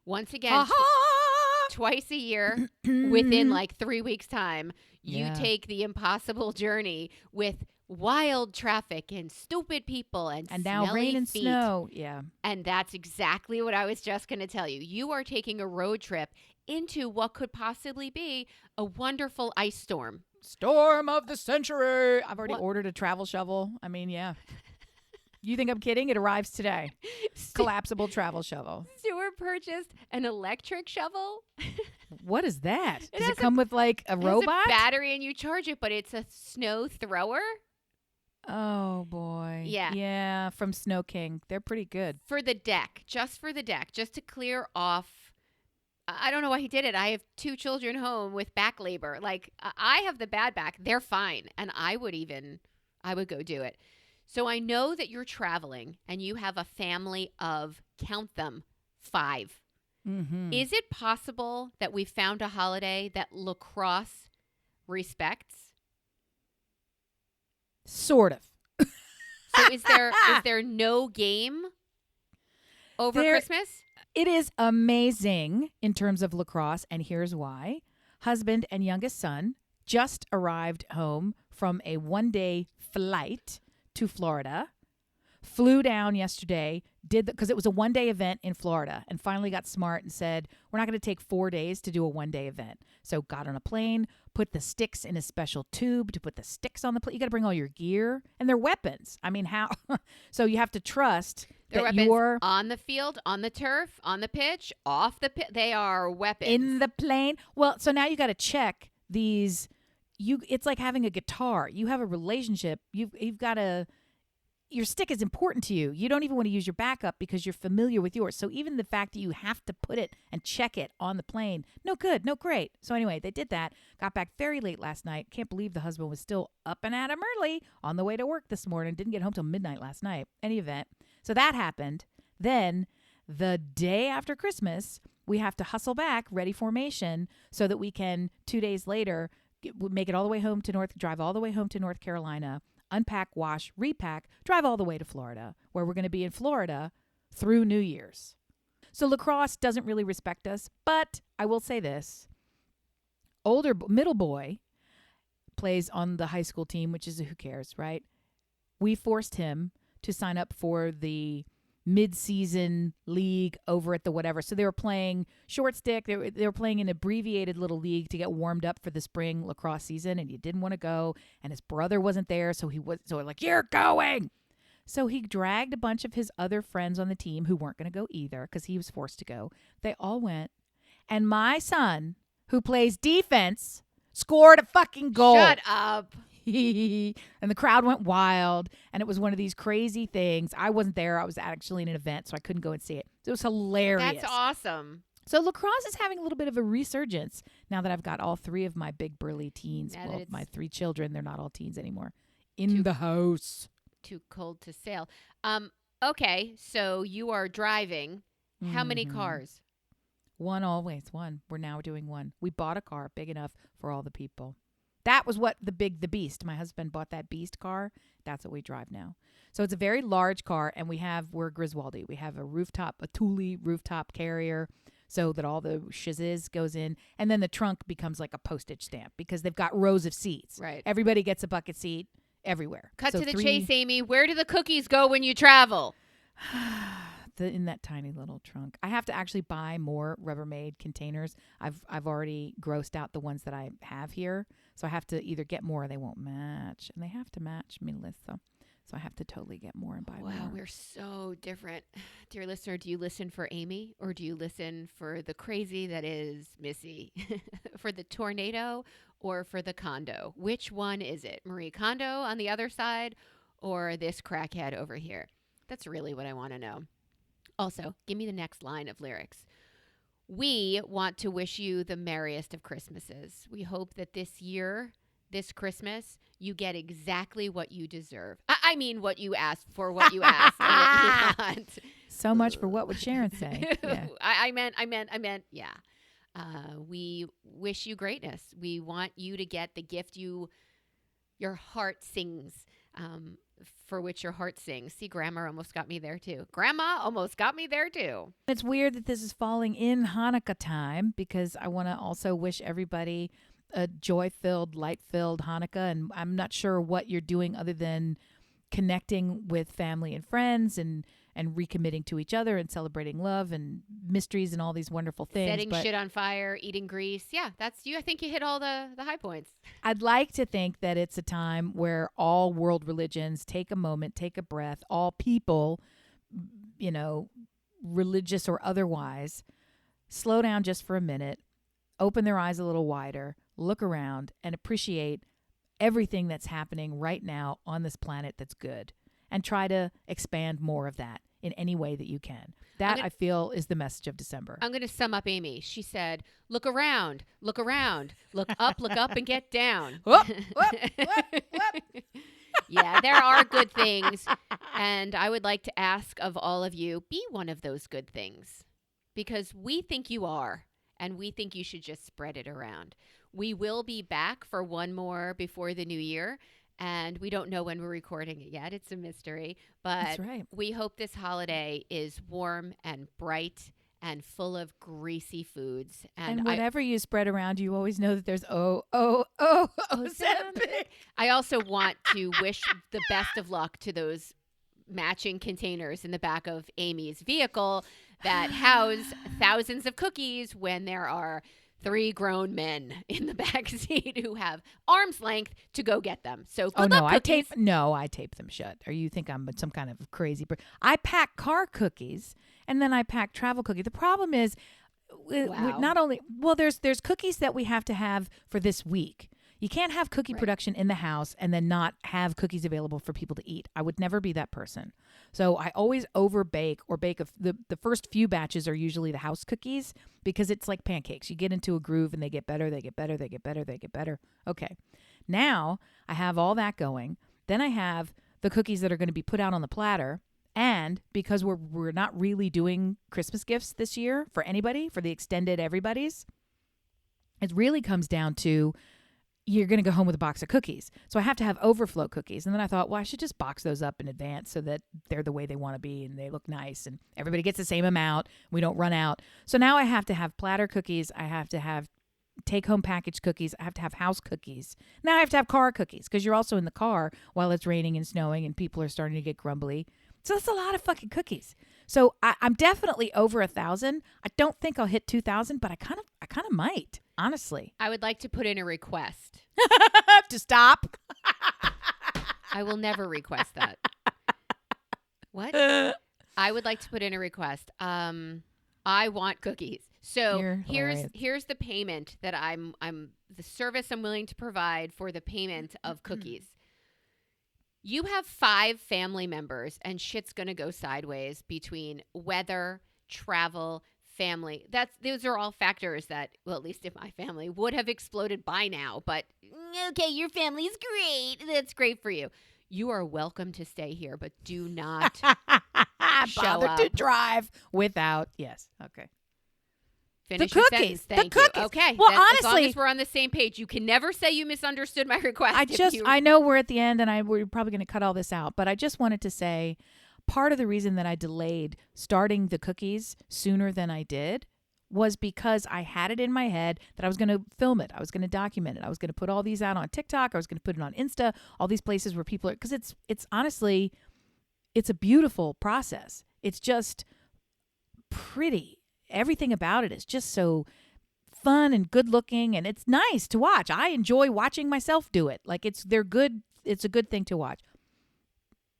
Once again, twice a year, within like 3 weeks' time, you take the impossible journey with wild traffic and stupid people and now rain and feet. Snow. Yeah. And that's exactly what I was just going to tell you. You are taking a road trip into what could possibly be a wonderful ice storm. Storm of the century. I've already ordered a travel shovel. I mean, yeah. You think I'm kidding? It arrives today. Collapsible travel shovel. Stuart purchased an electric shovel. What is that? Does it come with like a robot? It has a battery and you charge it, but it's a snow thrower. Oh, boy. Yeah. Yeah, from Snow King. They're pretty good. For the deck. Just for the deck. Just to clear off. I don't know why he did it. I have 2 children home with back labor. Like, I have the bad back. They're fine. And I would go do it. So I know that you're traveling and you have a family of, count them, 5. Mm-hmm. Is it possible that we found a holiday that lacrosse respects? Sort of. So is there no game over Christmas? It is amazing in terms of lacrosse, and here's why. Husband and youngest son just arrived home from a 1-day flight to Florida, flew down yesterday, because it was a 1-day event in Florida, and finally got smart and said, we're not going to take 4 days to do a 1-day event. So got on a plane, put the sticks in a special tube to put the sticks on the plane. You got to bring all your gear and their weapons. I mean, how? So you have to trust their that weapons you're on the field, on the turf, on the pitch, off the pitch. They are weapons. In the plane. Well, so now you got to check these. It's like having a guitar. You have a relationship. You've got to. Your stick is important to you. You don't even want to use your backup because you're familiar with yours. So even the fact that you have to put it and check it on the plane, no good, no great. So anyway, they did that. Got back very late last night. Can't believe the husband was still up and at 'em early on the way to work this morning. Didn't get home till midnight last night. Any event. So that happened. Then the day after Christmas, we have to hustle back, ready formation, so that we can 2 days later make it all the way home to drive all the way home to North Carolina, unpack, wash, repack, drive all the way to Florida, where we're going to be in Florida through New Year's. So lacrosse doesn't really respect us, but I will say this. Middle boy plays on the high school team, which is who cares, right? We forced him to sign up for the mid-season league over at the whatever. So they were playing short stick. They were playing an abbreviated little league to get warmed up for the spring lacrosse season, and he didn't want to go, and his brother wasn't there, so we're like, you're going. So he dragged a bunch of his other friends on the team who weren't going to go either because he was forced to go. They all went, and my son, who plays defense, scored a fucking goal. Shut up. And the crowd went wild, and it was one of these crazy things. I wasn't there. I was actually in an event, so I couldn't go and see it. It was hilarious. That's awesome. So lacrosse is having a little bit of a resurgence now that I've got all three of my big burly teens. Now Well, that my it's 3 children, they're not all teens anymore. In the house. Too cold to sail. Okay, so you are driving. How many cars? One always. One. We're now doing one. We bought a car big enough for all the people. That was what the beast. My husband bought that beast car. That's what we drive now. So it's a very large car, and we're Griswoldy. We have a Thule rooftop carrier so that all the shizzes goes in. And then the trunk becomes like a postage stamp because they've got rows of seats. Right. Everybody gets a bucket seat everywhere. Cut So to the 3 chase, Amy. Where do the cookies go when you travel? in that tiny little trunk. I have to actually buy more Rubbermaid containers. I've already grossed out the ones that I have here. So I have to either get more or they won't match. And they have to match, Melissa. So I have to totally get more and buy more. Wow, we're so different. Dear listener, do you listen for Amy or do you listen for the crazy that is Missy? For the tornado or for the condo? Which one is it? Marie Kondo on the other side or this crackhead over here? That's really what I want to know. Also, give me the next line of lyrics. We want to wish you the merriest of Christmases. We hope that this year, this Christmas, you get exactly what you deserve. I mean, what you asked for, what you asked, and what you want. So much for what would Sharon say? Yeah. I meant, yeah. We wish you greatness. We want you to get the gift your heart sings, for which your heart sings. See, Grandma almost got me there too. It's weird that this is falling in Hannukah time because I want to also wish everybody a joy-filled, light-filled Hannukah. And I'm not sure what you're doing other than connecting with family and friends and recommitting to each other and celebrating love and mysteries and all these wonderful things. Setting shit on fire, eating grease. Yeah, that's you. I think you hit all the high points. I'd like to think that it's a time where all world religions take a moment, take a breath, all people, religious or otherwise, slow down just for a minute, open their eyes a little wider, look around, and appreciate everything that's happening right now on this planet that's good, and try to expand more of that in any way that you can. That, I feel, is the message of December. I'm going to sum up Amy. She said, look around, look up, and get down. Whoop, whoop. Yeah, there are good things. And I would like to ask of all of you, be one of those good things. Because we think you are. And we think you should just spread it around. We will be back for one more before the new year. And we don't know when we're recording it yet. It's a mystery. But that's right. We hope this holiday is warm and bright and full of greasy foods. And whatever you spread around, you always know that there's Ozempic. I also want to wish the best of luck to those matching containers in the back of Amy's vehicle that house thousands of cookies when there are 3 grown men in the back seat who have arm's length to go get them. So good luck, cookies. I tape them shut. Or you think I'm some kind of crazy I pack car cookies and then I pack travel cookies. The problem is not only there's cookies that we have to have for this week. You can't have cookie production in the house and then not have cookies available for people to eat. I would never be that person. So I always over bake or bake. The first few batches are usually the house cookies because it's like pancakes. You get into a groove and they get better, they get better, they get better, they get better. Okay. Now I have all that going. Then I have the cookies that are going to be put out on the platter. And because we're not really doing Christmas gifts this year for anybody, for the extended everybody's, it really comes down to you're going to go home with a box of cookies. So I have to have overflow cookies. And then I thought, well, I should just box those up in advance so that they're the way they want to be and they look nice and everybody gets the same amount. We don't run out. So now I have to have platter cookies. I have to have take-home packaged cookies. I have to have house cookies. Now I have to have car cookies because you're also in the car while it's raining and snowing and people are starting to get grumbly. So that's a lot of fucking cookies. So I'm definitely over 1,000. I don't think I'll hit 2,000, but I kind of might, honestly. I would like to put in a request. To stop. I will never request that. What? I would like to put in a request. I want cookies. So here's the payment that I'm the service I'm willing to provide for the payment of cookies. You have 5 family members and shit's going to go sideways between weather, travel, family. Those are all factors that, well, at least in my family, would have exploded by now. But okay, your family's great. That's great for you. You are welcome to stay here, but do not bother to drive without. Yes. Okay. Finish the your cookies. Sentence. Thank the you. cookies. Okay. Well, As honestly, long as we're on the same page, you can never say you misunderstood my request. I know we're at the end, and we're probably going to cut all this out, but I just wanted to say, part of the reason that I delayed starting the cookies sooner than I did was because I had it in my head that I was going to film it. I was going to document it. I was going to put all these out on TikTok. I was going to put it on Insta, all these places where people are, because it's honestly, it's a beautiful process. It's just pretty. Everything about it is just so fun and good looking, and it's nice to watch. I enjoy watching myself do it. Like they're good. It's a good thing to watch.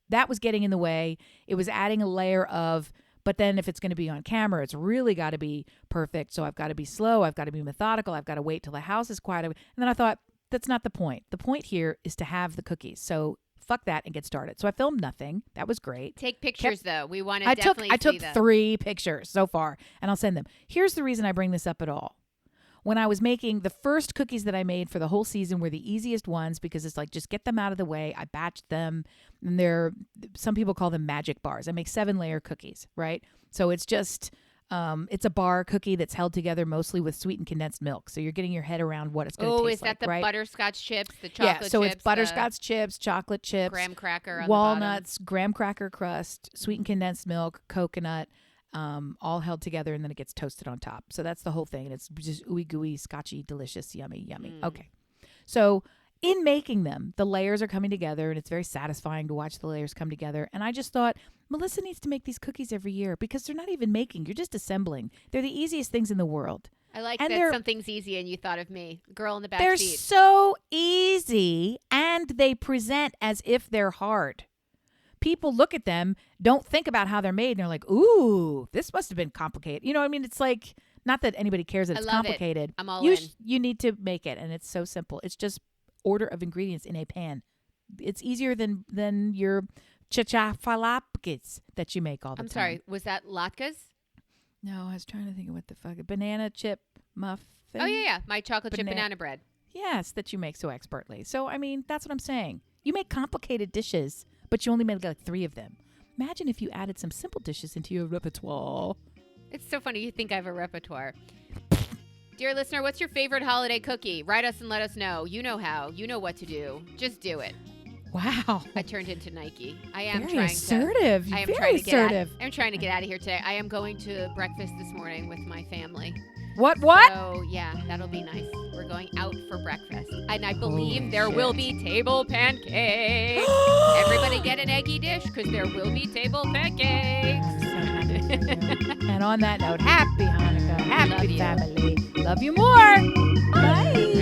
That was getting in the way. It was adding a layer of, but then if it's going to be on camera, it's really got to be perfect. So I've got to be slow. I've got to be methodical. I've got to wait till the house is quiet. And then I thought, that's not the point. The point here is to have the cookies. So fuck that and get started. So I filmed nothing. That was great. Take pictures though. We want to definitely I took see them. 3 pictures so far, and I'll send them. Here's the reason I bring this up at all. When I was making the first cookies that I made for the whole season were the easiest ones because it's like, just get them out of the way. I batched them, and some people call them magic bars. I make 7-layer cookies, right? So it's just, it's a bar cookie that's held together mostly with sweetened condensed milk. So you're getting your head around what it's going to taste like, is that the right? butterscotch chips, the chocolate chips? Yeah, so it's butterscotch chips, chocolate chips, graham cracker on walnuts, graham cracker crust, sweetened condensed milk, coconut, all held together, and then it gets toasted on top. So that's the whole thing, and it's just ooey gooey, scotchy, delicious, yummy. Okay. So in making them, the layers are coming together, and it's very satisfying to watch the layers come together. And I just thought, Melissa needs to make these cookies every year because they're not even making. You're just assembling. They're the easiest things in the world. I like that something's easy and you thought of me. Girl in the back They're seat. so easy, and they present as if they're hard. People look at them, don't think about how they're made, and they're like, ooh, this must have been complicated. You know what I mean? It's like, not that anybody cares that it's complicated. I'm all in. You need to make it, and it's so simple. It's just order of ingredients in a pan. It's easier than your chachafalapkes that you make all the time. I'm sorry, was that latkes? No, I was trying to think of what the fuck. Banana chip muffin? Oh, yeah. My chocolate chip banana bread. Yes, that you make so expertly. So, I mean, that's what I'm saying. You make complicated dishes, but you only made like 3 of them. Imagine if you added some simple dishes into your repertoire. It's so funny you think I have a repertoire. Dear listener, what's your favorite holiday cookie? Write us and let us know. You know how. You know what to do. Just do it. Wow. I turned into Nike. I am very trying assertive. to. I am very trying to assertive. I'm trying to get out of here today. I am going to breakfast this morning with my family. What? So, yeah, that'll be nice. We're going out for breakfast. And I believe there will be table pancakes. Everybody get an eggy dish because there will be table pancakes. And on that note, happy Hanukkah. Happy family. Love you more. Bye.